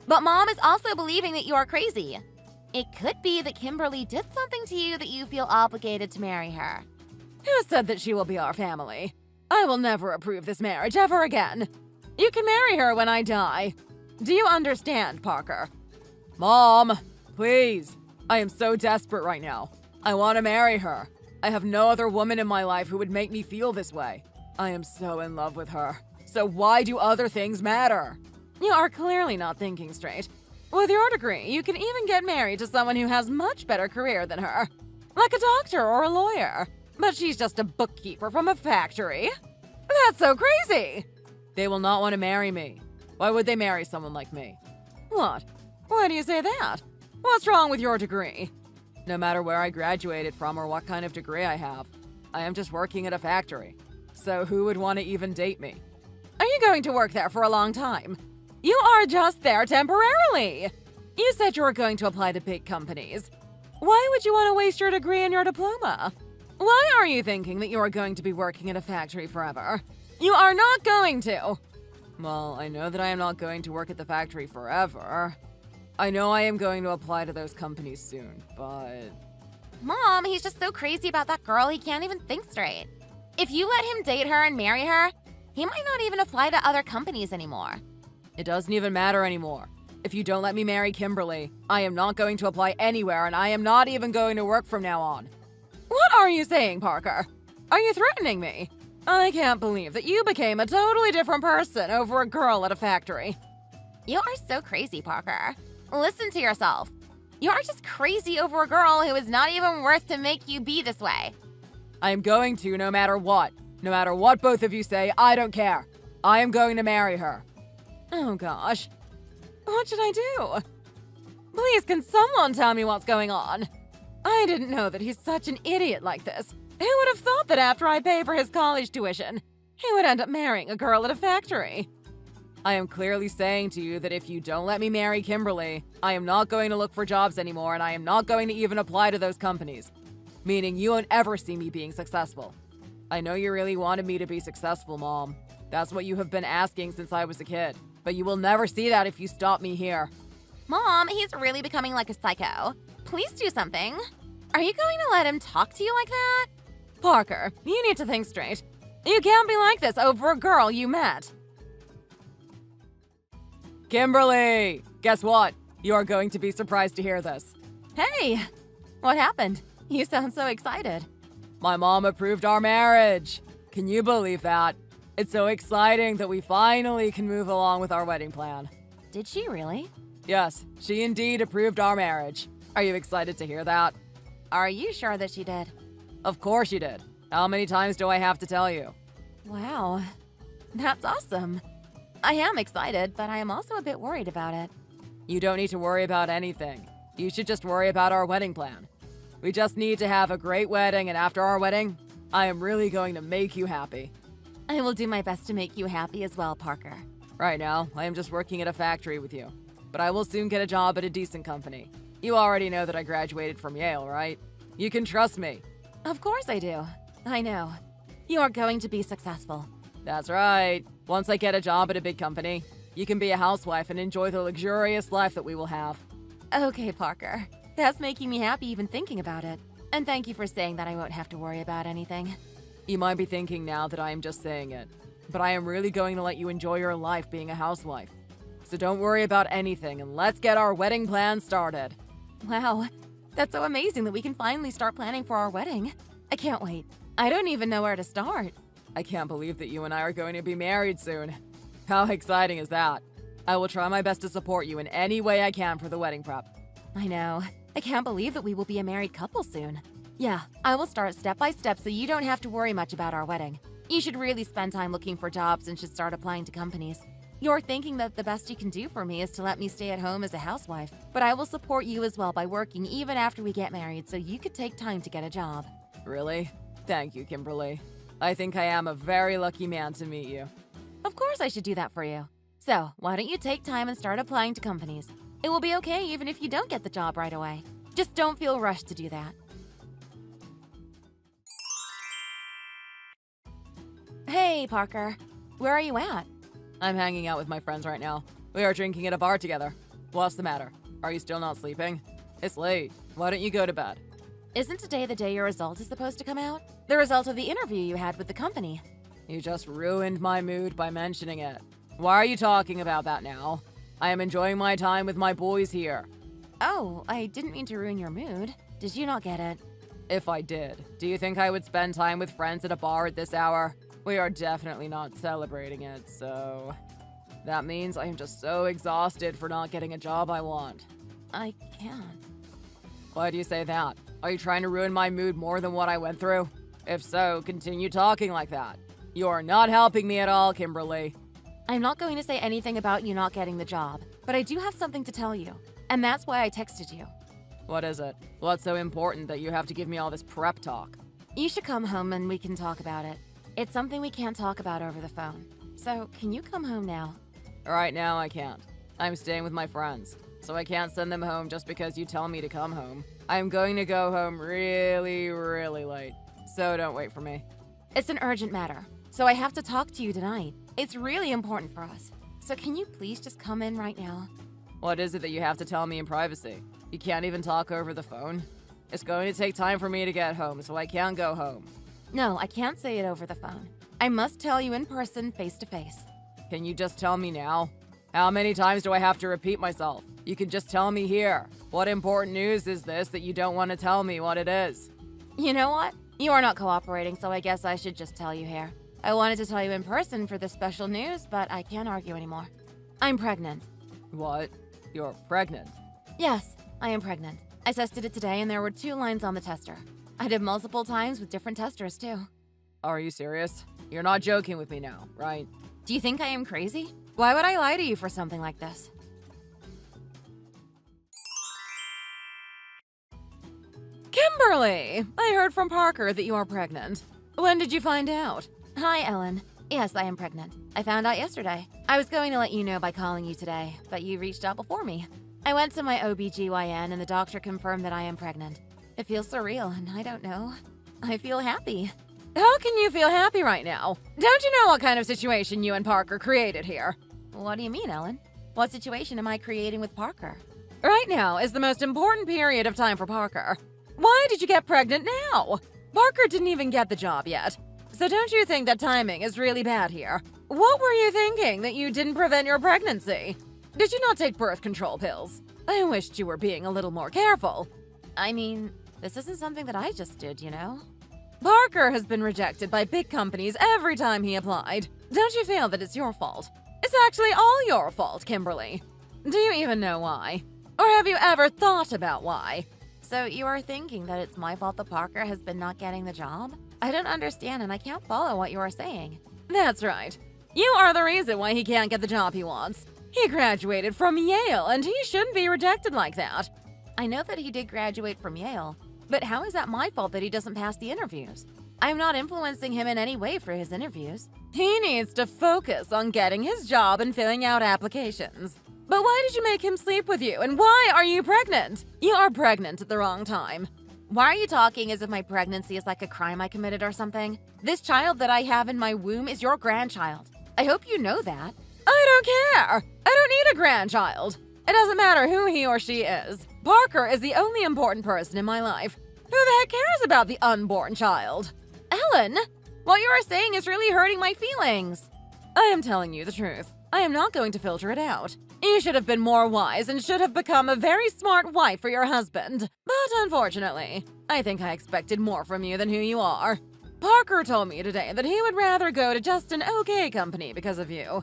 S2: But Mom is also believing that you are crazy. It could be that Kimberly did something to you that you feel obligated to marry her.
S1: Who said that she will be our family? I will never approve this marriage ever again. You can marry her when I die. Do you understand, Parker? Mom, please. I am so desperate right now. I want to marry her. I have no other woman in my life who would make me feel this way. I am so in love with her. So why do other things matter?
S2: You are clearly not thinking straight. With your degree, you can even get married to someone who has much better career than her. Like a doctor or a lawyer. But she's just a bookkeeper from a factory. That's so crazy!
S1: They will not want to marry me. Why would they marry someone like me?
S2: What? Why do you say that? What's wrong with your degree?
S1: No matter where I graduated from or what kind of degree I have, I am just working at a factory. So who would want to even date me?
S2: Are you going to work there for a long time? You are just there temporarily. You said you were going to apply to big companies. Why would you want to waste your degree and your diploma? Why are you thinking that you are going to be working at a factory forever? You are not going to.
S1: Well, I know that I am not going to work at the factory forever. I know I am going to apply to those companies soon, but...
S3: Mom, he's just so crazy about that girl he can't even think straight. If you let him date her and marry her, he might not even apply to other companies anymore.
S1: It doesn't even matter anymore. If you don't let me marry Kimberly, I am not going to apply anywhere and I am not even going to work from now on.
S2: What are you saying, Parker? Are you threatening me? I can't believe that you became a totally different person over a girl at a factory.
S3: You are so crazy, Parker. Listen to yourself. You are just crazy over a girl who is not even worth to make you be this way.
S1: I am going to no matter what. No matter what both of you say, I don't care. I am going to marry her.
S2: Oh gosh. What should I do? Please, can someone tell me what's going on? I didn't know that he's such an idiot like this. Who would have thought that after I pay for his college tuition, he would end up marrying a girl at a factory?
S1: I am clearly saying to you that if you don't let me marry Kimberly, I am not going to look for jobs anymore and I am not going to even apply to those companies. Meaning you won't ever see me being successful. I know you really wanted me to be successful, Mom. That's what you have been asking since I was a kid. But you will never see that if you stop me here.
S3: Mom, he's really becoming like a psycho. Please do something. Are you going to let him talk to you like that?
S2: Parker, you need to think straight. You can't be like this over a girl you met.
S1: Kimberly! Guess what? You are going to be surprised to hear this.
S2: Hey! What happened? You sound so excited.
S1: My mom approved our marriage. Can you believe that? It's so exciting that we finally can move along with our wedding plan.
S3: Did she really?
S1: Yes, she indeed approved our marriage. Are you excited to hear that?
S3: Are you sure that she did?
S1: Of course she did. How many times do I have to tell you?
S2: Wow. That's awesome. I am excited, but I am also a bit worried about it.
S1: You don't need to worry about anything. You should just worry about our wedding plan. We just need to have a great wedding, and after our wedding, I am really going to make you happy.
S2: I will do my best to make you happy as well, Parker.
S1: Right now, I am just working at a factory with you. But I will soon get a job at a decent company. You already know that I graduated from Yale, right? You can trust me.
S2: Of course I do. I know. You are going to be successful.
S1: That's right. Once I get a job at a big company, you can be a housewife and enjoy the luxurious life that we will have.
S2: Okay, Parker. That's making me happy even thinking about it. And thank you for saying that I won't have to worry about anything.
S1: You might be thinking now that I am just saying it, but I am really going to let you enjoy your life being a housewife. So don't worry about anything and let's get our wedding plan started.
S2: Wow, that's so amazing that we can finally start planning for our wedding. I can't wait. I don't even know where to start.
S1: I can't believe that you and I are going to be married soon. How exciting is that? I will try my best to support you in any way I can for the wedding prep.
S2: I know. I can't believe that we will be a married couple soon. Yeah, I will start step by step so you don't have to worry much about our wedding. You should really spend time looking for jobs and should start applying to companies. You're thinking that the best you can do for me is to let me stay at home as a housewife, but I will support you as well by working even after we get married so you could take time to get a job.
S1: Really? Thank you, Kimberly. I think I am a very lucky man to meet you.
S2: Of course I should do that for you. So, why don't you take time and start applying to companies? It will be okay even if you don't get the job right away. Just don't feel rushed to do that. Hey, Parker. Where are you at?
S1: I'm hanging out with my friends right now. We are drinking at a bar together. What's the matter? Are you still not sleeping? It's late. Why don't you go to bed?
S2: Isn't today the day your result is supposed to come out? The result of the interview you had with the company.
S1: You just ruined my mood by mentioning it. Why are you talking about that now? I am enjoying my time with my boys here.
S2: Oh, I didn't mean to ruin your mood. Did you not get it?
S1: If I did, do you think I would spend time with friends at a bar at this hour? We are definitely not celebrating it, so... That means I am just so exhausted for not getting a job I want.
S2: I can't.
S1: Why do you say that? Are you trying to ruin my mood more than what I went through? If so, continue talking like that. You are not helping me at all, Kimberly.
S2: I'm not going to say anything about you not getting the job, but I do have something to tell you, and that's why I texted you.
S1: What is it? What's so important that you have to give me all this prep talk?
S2: You should come home and we can talk about it. It's something we can't talk about over the phone. So, can you come home now?
S1: Right now, I can't. I'm staying with my friends, so I can't send them home just because you tell me to come home. I'm going to go home really, really late, so don't wait for me.
S2: It's an urgent matter, so I have to talk to you tonight. It's really important for us. So can you please just come in right now?
S1: What is it that you have to tell me in privacy? You can't even talk over the phone? It's going to take time for me to get home, so I can't go home.
S2: No, I can't say it over the phone. I must tell you in person, face to face.
S1: Can you just tell me now? How many times do I have to repeat myself? You can just tell me here. What important news is this that you don't want to tell me what it is?
S2: You know what? You are not cooperating, so I guess I should just tell you here. I wanted to tell you in person for this special news, but I can't argue anymore. I'm pregnant.
S1: What? You're pregnant?
S2: Yes, I am pregnant. I tested it today and there were 2 lines on the tester. I did multiple times with different testers too.
S1: Are you serious? You're not joking with me now, right?
S2: Do you think I am crazy? Why would I lie to you for something like this?
S1: Kimberly! I heard from Parker that you are pregnant. When did you find out?
S2: Hi, Ellen. Yes, I am pregnant. I found out yesterday. I was going to let you know by calling you today, but you reached out before me. I went to my OBGYN and the doctor confirmed that I am pregnant. It feels surreal and I don't know. I feel happy.
S1: How can you feel happy right now? Don't you know what kind of situation you and Parker created here?
S2: What do you mean, Ellen? What situation am I creating with Parker?
S1: Right now is the most important period of time for Parker. Why did you get pregnant now? Parker didn't even get the job yet. So don't you think that timing is really bad here? What were you thinking that you didn't prevent your pregnancy? Did you not take birth control pills? I wished you were being a little more careful.
S2: I mean, this isn't something that I just did, you know?
S1: Parker has been rejected by big companies every time he applied. Don't you feel that it's your fault? It's actually all your fault, Kimberly. Do you even know why? Or have you ever thought about why?
S2: So you are thinking that it's my fault that Parker has been not getting the job? I don't understand and I can't follow what you are saying.
S1: That's right. You are the reason why he can't get the job he wants. He graduated from Yale and he shouldn't be rejected like that.
S2: I know that he did graduate from Yale, but how is that my fault that he doesn't pass the interviews? I'm not influencing him in any way for his interviews.
S1: He needs to focus on getting his job and filling out applications. But why did you make him sleep with you, and why are you pregnant? You are pregnant at the wrong time.
S2: Why are you talking as if my pregnancy is like a crime I committed or something? This child that I have in my womb is your grandchild. I hope you know that.
S1: I don't care. I don't need a grandchild. It doesn't matter who he or she is. Parker is the only important person in my life. Who the heck cares about the unborn child?
S2: Ellen, what you are saying is really hurting my feelings.
S1: I am telling you the truth. I am not going to filter it out. You should have been more wise and should have become a very smart wife for your husband. But unfortunately, I think I expected more from you than who you are. Parker told me today that he would rather go to just an okay company because of you.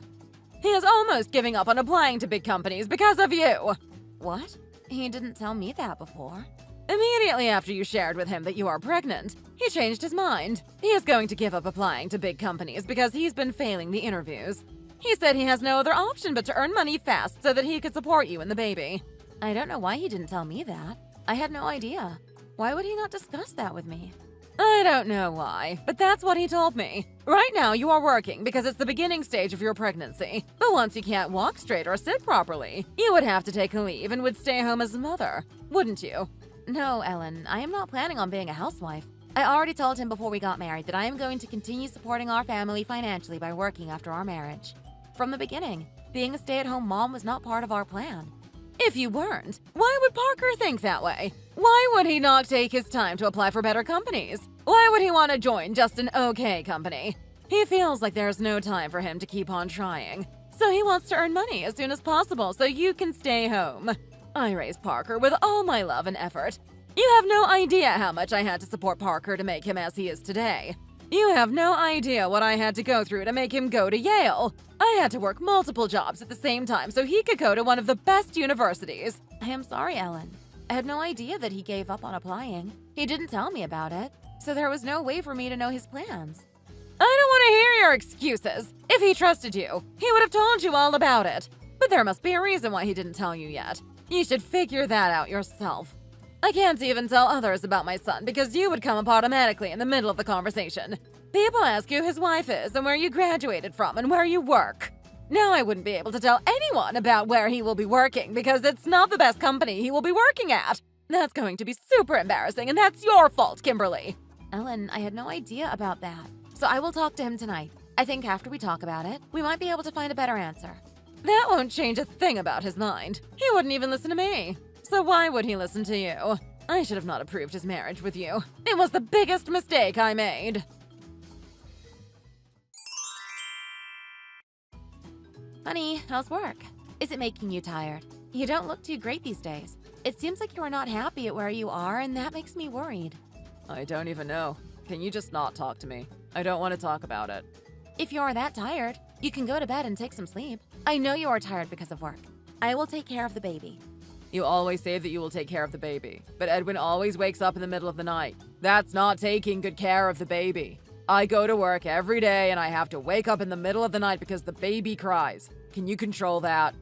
S1: He is almost giving up on applying to big companies because of you.
S2: What? He didn't tell me that before.
S1: Immediately after you shared with him that you are pregnant, he changed his mind. He is going to give up applying to big companies because he's been failing the interviews. He said he has no other option but to earn money fast so that he could support you and the baby.
S2: I don't know why he didn't tell me that. I had no idea. Why would he not discuss that with me?
S1: I don't know why, but that's what he told me. Right now you are working because it's the beginning stage of your pregnancy. But once you can't walk straight or sit properly, you would have to take a leave and would stay home as a mother, wouldn't you?
S2: No, Ellen, I am not planning on being a housewife. I already told him before we got married that I am going to continue supporting our family financially by working after our marriage. From the beginning, being a stay-at-home mom was not part of our plan.
S1: If you weren't, why would Parker think that way? Why would he not take his time to apply for better companies? Why would he want to join just an okay company? He feels like there's no time for him to keep on trying. So he wants to earn money as soon as possible so you can stay home. I raised Parker with all my love and effort. You have no idea how much I had to support Parker to make him as he is today. You have no idea what I had to go through to make him go to Yale. I had to work multiple jobs at the same time so he could go to one of the best universities.
S2: I am sorry, Ellen. I had no idea that he gave up on applying. He didn't tell me about it, so there was no way for me to know his plans.
S1: I don't want to hear your excuses. If he trusted you, he would have told you all about it. But there must be a reason why he didn't tell you yet. You should figure that out yourself. I can't even tell others about my son because you would come up automatically in the middle of the conversation. People ask you who his wife is and where you graduated from and where you work. Now I wouldn't be able to tell anyone about where he will be working because it's not the best company he will be working at. That's going to be super embarrassing, and that's your fault, Kimberly.
S2: Ellen, I had no idea about that. So I will talk to him tonight. I think after we talk about it, we might be able to find a better answer.
S1: That won't change a thing about his mind. He wouldn't even listen to me. So why would he listen to you? I should have not approved his marriage with you. It was the biggest mistake I made.
S2: Honey, how's work? Is it making you tired? You don't look too great these days. It seems like you are not happy at where you are, and that makes me worried.
S1: I don't even know. Can you just not talk to me? I don't want to talk about it.
S2: If you are that tired, you can go to bed and take some sleep. I know you are tired because of work. I will take care of the baby.
S1: You always say that you will take care of the baby, but Edwin always wakes up in the middle of the night. That's not taking good care of the baby. I go to work every day and I have to wake up in the middle of the night because the baby cries. Can you control that?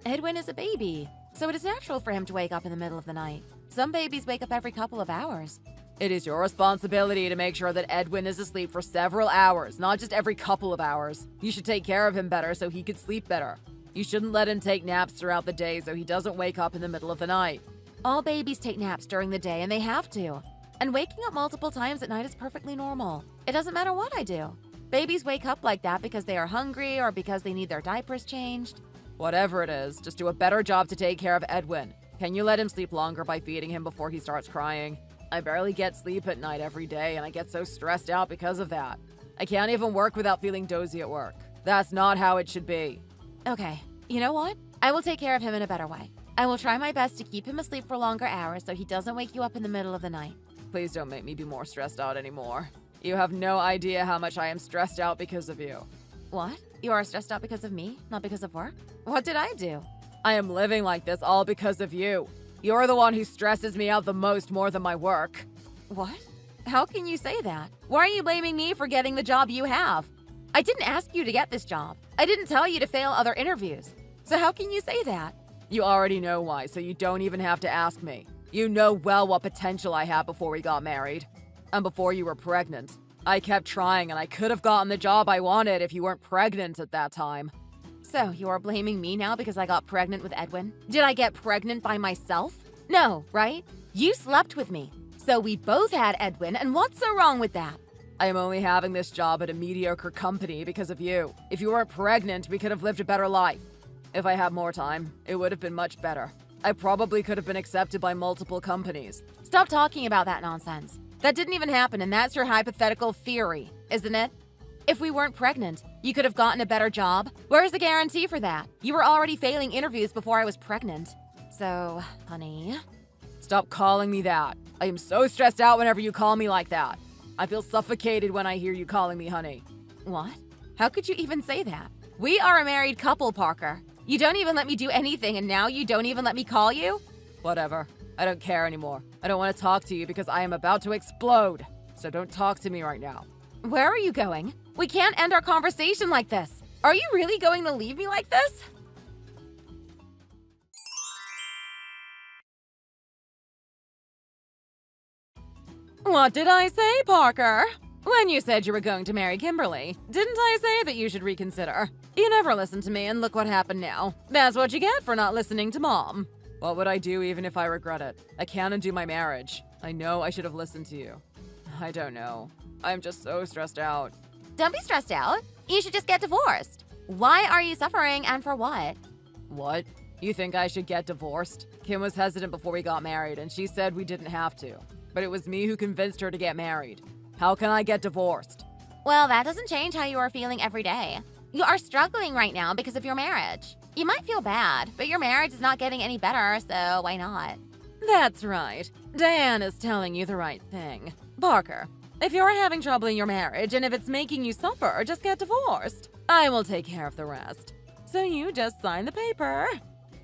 S2: Edwin is a baby, so it is natural for him to wake up in the middle of the night. Some babies wake up every couple of hours.
S1: It is your responsibility to make sure that Edwin is asleep for several hours, not just every couple of hours. You should take care of him better so he could sleep better. You shouldn't let him take naps throughout the day so he doesn't wake up in the middle of the night.
S2: All babies take naps during the day, and they have to. And waking up multiple times at night is perfectly normal. It doesn't matter what I do. Babies wake up like that because they are hungry or because they need their diapers changed.
S1: Whatever it is, just do a better job to take care of Edwin. Can you let him sleep longer by feeding him before he starts crying? I barely get sleep at night every day, and I get so stressed out because of that. I can't even work without feeling dozy at work. That's not how it should be.
S2: Okay, you know what? I will take care of him in a better way. I will try my best to keep him asleep for longer hours so he doesn't wake you up in the middle of the night.
S1: Please don't make me be more stressed out anymore. You have no idea how much I am stressed out because of you.
S2: What? You are stressed out because of me, not because of work? What did I do?
S1: I am living like this all because of you. You're the one who stresses me out the most more than my work.
S2: What? How can you say that? Why are you blaming me for getting the job you have? I didn't ask you to get this job. I didn't tell you to fail other interviews. So how can you say that?
S1: You already know why, so you don't even have to ask me. You know well what potential I had before we got married. And before you were pregnant. I kept trying and I could have gotten the job I wanted if you weren't pregnant at that time.
S2: So you are blaming me now because I got pregnant with Edwin? Did I get pregnant by myself? No, right? You slept with me. So we both had Edwin, and what's so wrong with that?
S1: I am only having this job at a mediocre company because of you. If you weren't pregnant, we could have lived a better life. If I had more time, it would have been much better. I probably could have been accepted by multiple companies.
S2: Stop talking about that nonsense. That didn't even happen, and that's your hypothetical theory, isn't it? If we weren't pregnant, you could have gotten a better job. Where's the guarantee for that? You were already failing interviews before I was pregnant. So, honey...
S1: Stop calling me that. I am so stressed out whenever you call me like that. I feel suffocated when I hear you calling me honey.
S2: What? How could you even say that? We are a married couple, Parker. You don't even let me do anything, and now you don't even let me call you?
S1: Whatever. I don't care anymore. I don't want to talk to you because I am about to explode. So don't talk to me right now.
S2: Where are you going? We can't end our conversation like this. Are you really going to leave me like this?
S1: What did I say, Parker? When you said you were going to marry Kimberly, didn't I say that you should reconsider? You never listened to me, and look what happened now. That's what you get for not listening to Mom. What would I do even if I regret it? I can't undo my marriage. I know I should have listened to you. I don't know. I'm just so stressed out.
S3: Don't be stressed out. You should just get divorced. Why are you suffering, and for what?
S1: What? You think I should get divorced? Kim was hesitant before we got married, and she said we didn't have to. But it was me who convinced her to get married. How can I get divorced?
S3: Well, that doesn't change how you are feeling every day. You are struggling right now because of your marriage. You might feel bad, but your marriage is not getting any better, so why not?
S1: That's right. Diane is telling you the right thing. Parker, if you're having trouble in your marriage and if it's making you suffer, just get divorced. I will take care of the rest. So you just sign the paper.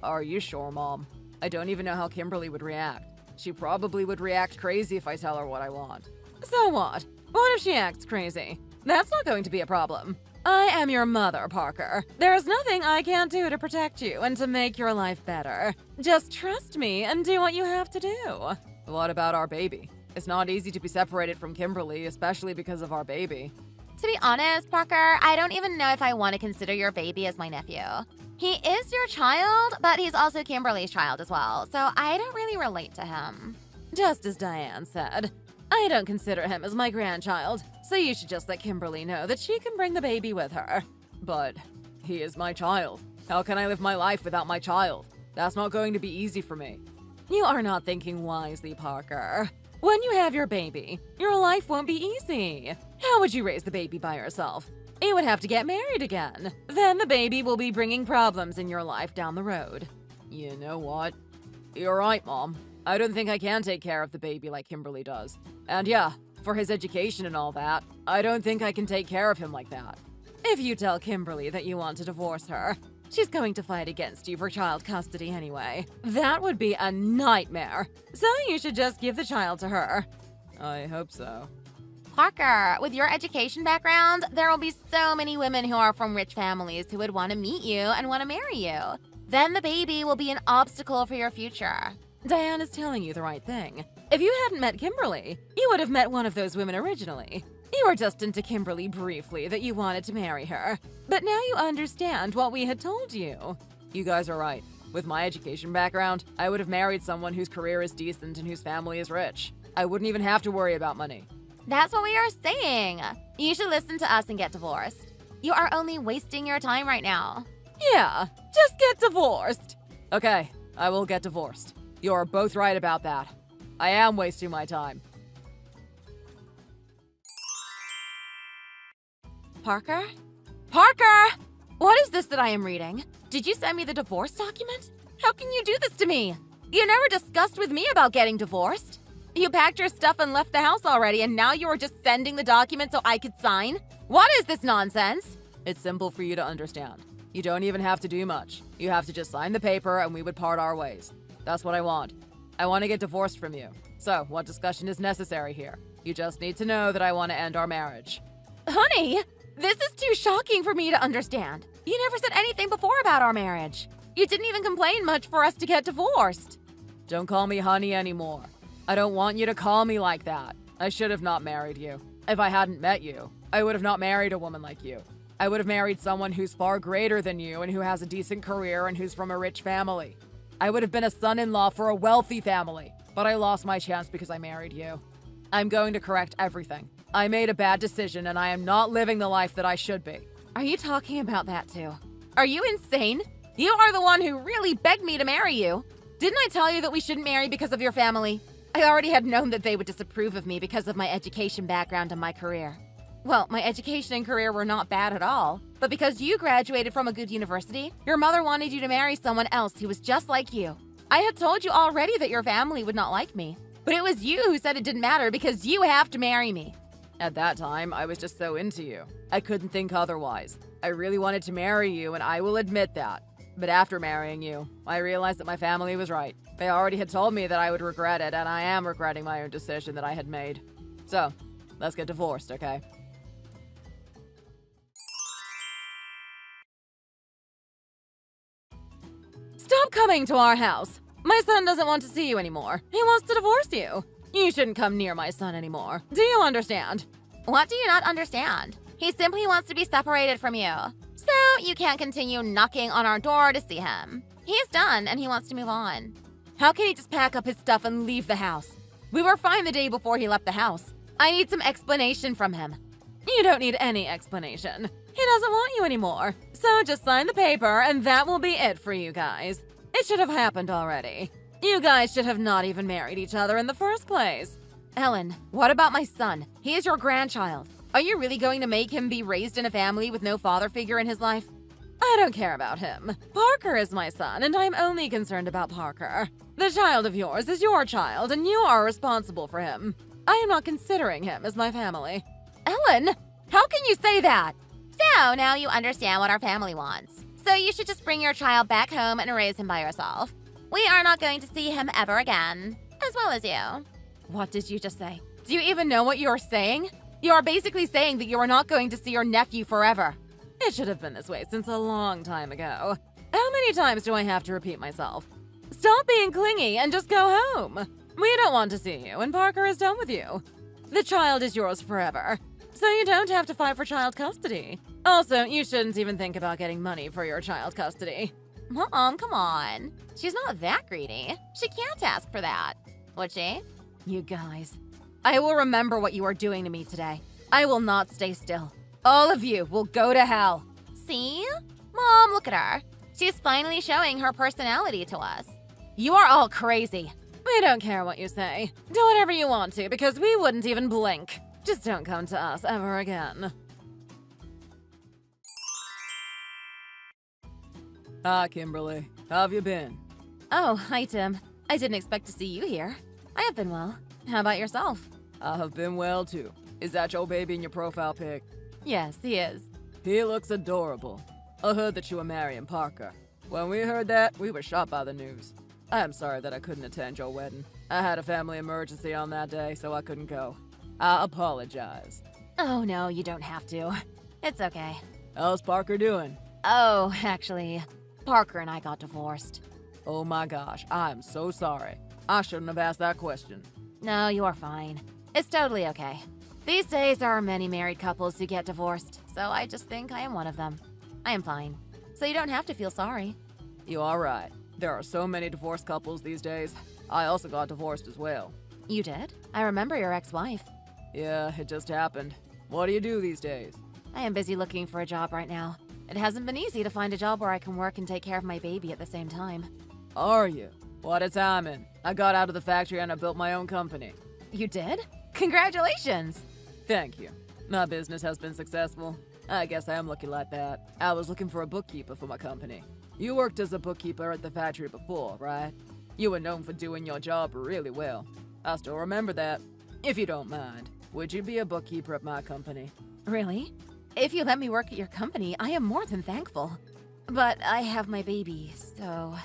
S1: Are you sure, Mom? I don't even know how Kimberly would react. She probably would react crazy if I tell her what I want. So what? What if she acts crazy? That's not going to be a problem. I am your mother, Parker. There's nothing I can't do to protect you and to make your life better. Just trust me and do what you have to do. What about our baby? It's not easy to be separated from Kimberly, especially because of our baby.
S3: To be honest, Parker, I don't even know if I want to consider your baby as my nephew. He is your child, but he's also Kimberly's child as well, so I don't really relate to him.
S1: Just as Diane said, I don't consider him as my grandchild, so you should just let Kimberly know that she can bring the baby with her. But he is my child. How can I live my life without my child? That's not going to be easy for me. You are not thinking wisely, Parker. When you have your baby, your life won't be easy. How would you raise the baby by yourself? You would have to get married again. Then the baby will be bringing problems in your life down the road. You know what? You're right, Mom. I don't think I can take care of the baby like Kimberly does. And yeah, for his education and all that, I don't think I can take care of him like that. If you tell Kimberly that you want to divorce her, she's going to fight against you for child custody anyway. That would be a nightmare. So you should just give the child to her. I hope so.
S3: Parker, with your education background, there will be so many women who are from rich families who would want to meet you and want to marry you. Then the baby will be an obstacle for your future.
S1: Diane is telling you the right thing. If you hadn't met Kimberly, you would have met one of those women originally. You were just into Kimberly briefly that you wanted to marry her. But now you understand what we had told you. You guys are right. With my education background, I would have married someone whose career is decent and whose family is rich. I wouldn't even have to worry about money.
S3: That's what we are saying. You should listen to us and get divorced. You are only wasting your time right now.
S1: Yeah, just get divorced. Okay, I will get divorced. You're both right about that. I am wasting my time.
S2: Parker? Parker! What is this that I am reading? Did you send me the divorce document? How can you do this to me? You never discussed with me about getting divorced. You packed your stuff and left the house already, and now you are just sending the document so I could sign? What is this nonsense?
S1: It's simple for you to understand. You don't even have to do much. You have to just sign the paper and we would part our ways. That's what I want. I want to get divorced from you. So, what discussion is necessary here? You just need to know that I want to end our marriage.
S2: Honey, this is too shocking for me to understand. You never said anything before about our marriage. You didn't even complain much for us to get divorced.
S1: Don't call me honey anymore. I don't want you to call me like that. I should have not married you. If I hadn't met you, I would have not married a woman like you. I would have married someone who's far greater than you and who has a decent career and who's from a rich family. I would have been a son-in-law for a wealthy family, but I lost my chance because I married you. I'm going to correct everything. I made a bad decision and I am not living the life that I should be.
S2: Are you talking about that too? Are you insane? You are the one who really begged me to marry you. Didn't I tell you that we shouldn't marry because of your family? I already had known that they would disapprove of me because of my education background and my career. Well, my education and career were not bad at all, but because you graduated from a good university, your mother wanted you to marry someone else who was just like you. I had told you already that your family would not like me, but it was you who said it didn't matter because you have to marry me.
S1: At that time, I was just so into you. I couldn't think otherwise. I really wanted to marry you, and I will admit that. But after marrying you, I realized that my family was right. They already had told me that I would regret it, and I am regretting my own decision that I had made. So, let's get divorced, okay? Stop coming to our house! My son doesn't want to see you anymore. He wants to divorce you. You shouldn't come near my son anymore. Do you understand?
S3: What do you not understand? He simply wants to be separated from you. So you can't continue knocking on our door to see him. He is done and he wants to move on.
S2: How can he just pack up his stuff and leave the house? We were fine the day before he left the house. I need some explanation from him.
S1: You don't need any explanation. He doesn't want you anymore. So just sign the paper and that will be it for you guys. It should have happened already. You guys should have not even married each other in the first place.
S2: Ellen, what about my son? He is your grandchild. Are you really going to make him be raised in a family with no father figure in his life?
S1: I don't care about him. Parker is my son, and I'm only concerned about Parker. The child of yours is your child, and you are responsible for him. I am not considering him as my family.
S2: Ellen, how can you say that?
S3: So now you understand what our family wants. So you should just bring your child back home and raise him by yourself. We are not going to see him ever again, as well as you.
S2: What did you just say? Do you even know what you're saying? You are basically saying that you are not going to see your nephew forever.
S1: It should have been this way since a long time ago. How many times do I have to repeat myself? Stop being clingy and just go home. We don't want to see you, and Parker is done with you. The child is yours forever, so you don't have to fight for child custody. Also, you shouldn't even think about getting money for your child custody.
S3: Mom, come on. She's not that greedy. She can't ask for that. Would she?
S2: You guys. I will remember what you are doing to me today. I will not stay still. All of you will go to hell.
S3: See? Mom, look at her. She's finally showing her personality to us.
S2: You are all crazy.
S1: We don't care what you say. Do whatever you want to, because we wouldn't even blink. Just don't come to us ever again. Hi, Kimberly. How have you been?
S2: Oh, hi, Tim. I didn't expect to see you here. I have been well. How about yourself?
S1: I have been well, too. Is that your baby in your profile pic?
S2: Yes, he is.
S1: He looks adorable. I heard that you were marrying Parker. When we heard that, we were shocked by the news. I am sorry that I couldn't attend your wedding. I had a family emergency on that day, so I couldn't go. I apologize.
S2: Oh, no, you don't have to. It's okay.
S1: How's Parker doing?
S2: Oh, actually, Parker and I got divorced.
S1: Oh my gosh, I'm so sorry. I shouldn't have asked that question.
S2: No, you are fine. It's totally okay. These days, there are many married couples who get divorced, so I just think I am one of them. I am fine. So you don't have to feel sorry.
S1: You are right. There are so many divorced couples these days. I also got divorced as well.
S2: You did? I remember your ex-wife.
S1: Yeah, it just happened. What do you do these days?
S2: I am busy looking for a job right now. It hasn't been easy to find a job where I can work and take care of my baby at the same time.
S1: Are you? What a timing. I got out of the factory and I built my own company.
S2: You did? Congratulations!
S1: Thank you. My business has been successful. I guess I am lucky like that. I was looking for a bookkeeper for my company. You worked as a bookkeeper at the factory before, right? You were known for doing your job really well. I still remember that. If you don't mind, would you be a bookkeeper at my company?
S2: Really? If you let me work at your company, I am more than thankful. But I have my baby, so...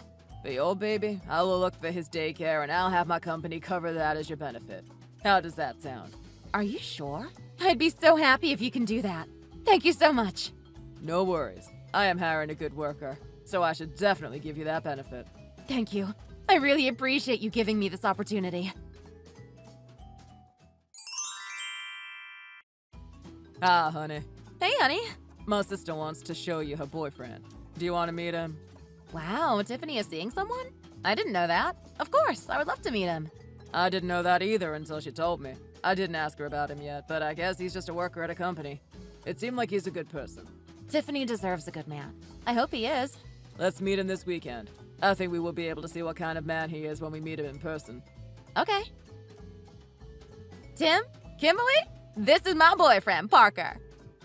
S1: For your baby, I will look for his daycare and I'll have my company cover that as your benefit. How does that sound?
S2: Are you sure? I'd be so happy if you can do that. Thank you so much.
S1: No worries. I am hiring a good worker, so I should definitely give you that benefit.
S2: Thank you. I really appreciate you giving me this opportunity.
S1: Ah, honey.
S2: Hey, honey.
S1: My sister wants to show you her boyfriend. Do you want to meet him?
S2: Wow, Tiffany is seeing someone? I didn't know that. Of course, I would love to meet him.
S1: I didn't know that either until she told me. I didn't ask her about him yet, but I guess he's just a worker at a company. It seemed like he's a good person.
S2: Tiffany deserves a good man. I hope he is.
S1: Let's meet him this weekend. I think we will be able to see what kind of man he is when we meet him in person.
S2: Okay. Tim? Kimberly? This is my boyfriend, Parker.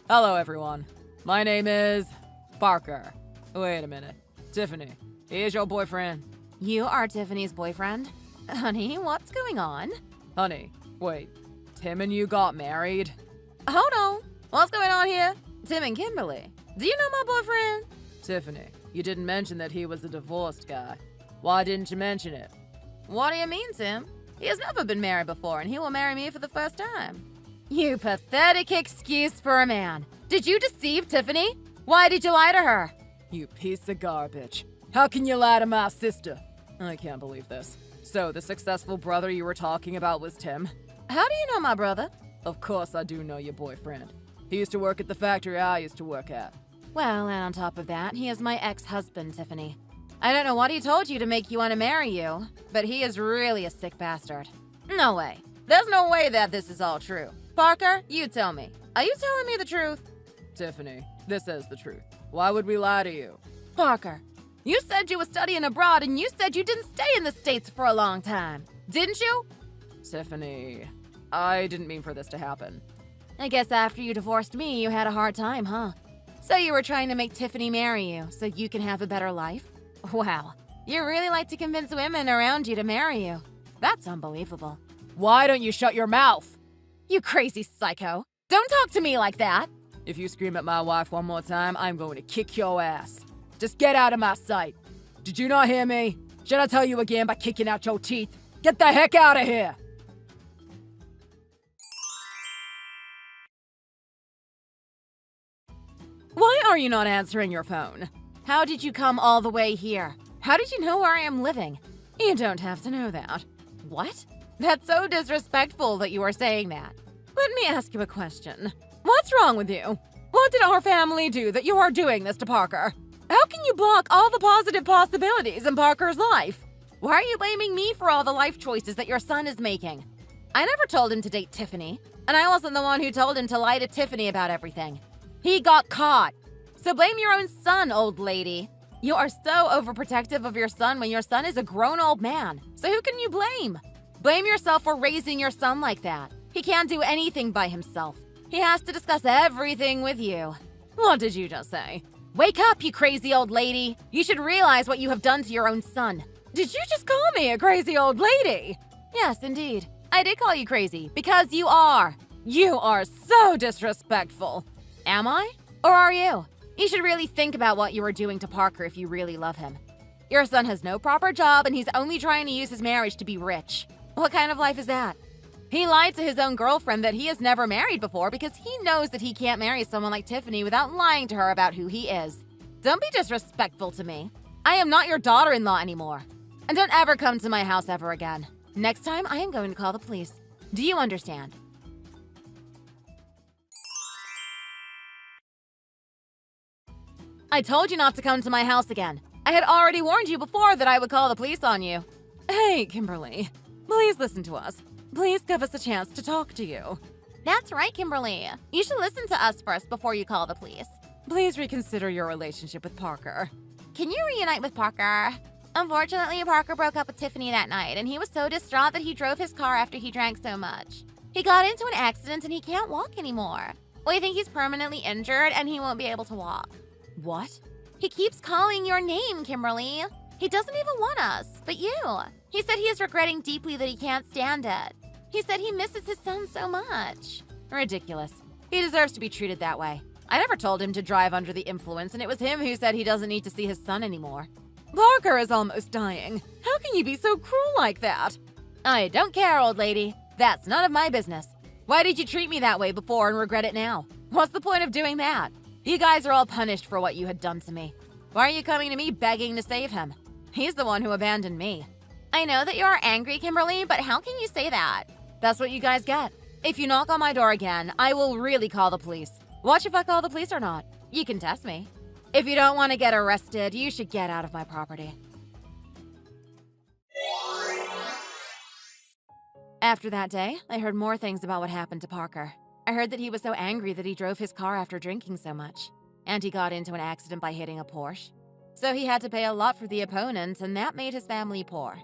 S1: Hello, everyone. My name is... Parker. Wait a minute. Tiffany, he is your boyfriend.
S2: You are Tiffany's boyfriend? Honey, what's going on?
S1: Honey, wait. Tim and you got married?
S2: Hold on. What's going on here? Tim and Kimberly. Do you know my boyfriend?
S1: Tiffany, you didn't mention that he was a divorced guy. Why didn't you mention it?
S2: What do you mean, Tim? He has never been married before, and he will marry me for the first time. You pathetic excuse for a man. Did you deceive Tiffany? Why did you lie to her?
S1: You piece of garbage. How can you lie to my sister? I can't believe this. So, the successful brother you were talking about was Tim?
S2: How do you know my brother?
S1: Of course I do know your boyfriend. He used to work at the factory I used to work at.
S2: Well, and on top of that, he is my ex-husband, Tiffany. I don't know what he told you to make you want to marry you, but he is really a sick bastard. No way. There's no way that this is all true. Parker, you tell me. Are you telling me the truth?
S1: Tiffany, this is the truth. Why would we lie to you?
S2: Parker, you said you were studying abroad and you said you didn't stay in the States for a long time. Didn't you?
S1: Tiffany, I didn't mean for this to happen.
S2: I guess after you divorced me, you had a hard time, huh?
S3: So you were trying to make Tiffany marry you so you can have a better life? Wow, you really like to convince women around you to marry you. That's unbelievable.
S1: Why don't you shut your mouth?
S3: You crazy psycho. Don't talk to me like that.
S1: If you scream at my wife one more time, I'm going to kick your ass. Just get out of my sight. Did you not hear me? Should I tell you again by kicking out your teeth? Get the heck out of here!
S3: Why are you not answering your phone? How did you come all the way here? How did you know where I am living?
S1: You don't have to know that.
S3: What? That's so disrespectful that you are saying that.
S1: Let me ask you a question. What's wrong with you? What did our family do that you are doing this to Parker? How can you block all the positive possibilities in Parker's life?
S3: Why are you blaming me for all the life choices that your son is making? I never told him to date Tiffany, and I wasn't the one who told him to lie to Tiffany about everything. He got caught. So blame your own son, old lady. You are so overprotective of your son when your son is a grown old man. So who can you blame? Blame yourself for raising your son like that. He can't do anything by himself. He has to discuss everything with you.
S1: What did you just say?
S3: Wake up, you crazy old lady. You should realize what you have done to your own son.
S1: Did you just call me a crazy old lady?
S3: Yes, indeed. I did call you crazy because you are.
S1: You are so disrespectful.
S3: Am I? Or are you? You should really think about what you are doing to Parker if you really love him. Your son has no proper job and he's only trying to use his marriage to be rich. What kind of life is that? He lied to his own girlfriend that he has never married before because he knows that he can't marry someone like Tiffany without lying to her about who he is. Don't be disrespectful to me. I am not your daughter-in-law anymore. And don't ever come to my house ever again. Next time, I am going to call the police. Do you understand? I told you not to come to my house again. I had already warned you before that I would call the police on you.
S1: Hey, Kimberly. Please listen to us. Please give us a chance to talk to you.
S3: That's right, Kimberly. You should listen to us first before you call the police.
S1: Please reconsider your relationship with Parker.
S3: Can you reunite with Parker? Unfortunately, Parker broke up with Tiffany that night, and he was so distraught that he drove his car after he drank so much. He got into an accident and he can't walk anymore. We think he's permanently injured and he won't be able to walk.
S1: What?
S3: He keeps calling your name, Kimberly. He doesn't even want us, but you. He said he is regretting deeply that he can't stand it. He said he misses his son so much.
S1: Ridiculous. He deserves to be treated that way. I never told him to drive under the influence, and it was him who said he doesn't need to see his son anymore. Parker is almost dying. How can you be so cruel like that?
S3: I don't care, old lady. That's none of my business. Why did you treat me that way before and regret it now? What's the point of doing that? You guys are all punished for what you had done to me. Why are you coming to me begging to save him? He's the one who abandoned me. I know that you are angry, Kimberly, but how can you say that? That's what you guys get. If you knock on my door again, I will really call the police. Watch if I call the police or not. You can test me. If you don't want to get arrested, you should get out of my property. After that day, I heard more things about what happened to Parker. I heard that he was so angry that he drove his car after drinking so much. And he got into an accident by hitting a Porsche. So he had to pay a lot for the opponent, and that made his family poor.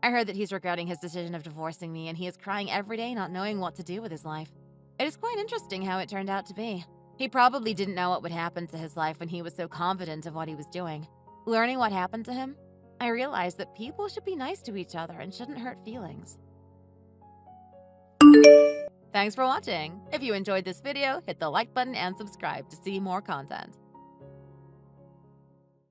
S3: I heard that he's regretting his decision of divorcing me, and he is crying every day not knowing what to do with his life. It is quite interesting how it turned out to be. He probably didn't know what would happen to his life when he was so confident of what he was doing. Learning what happened to him, I realized that people should be nice to each other and shouldn't hurt feelings. Thanks for watching. If you enjoyed this video, hit the like button and subscribe to see more content.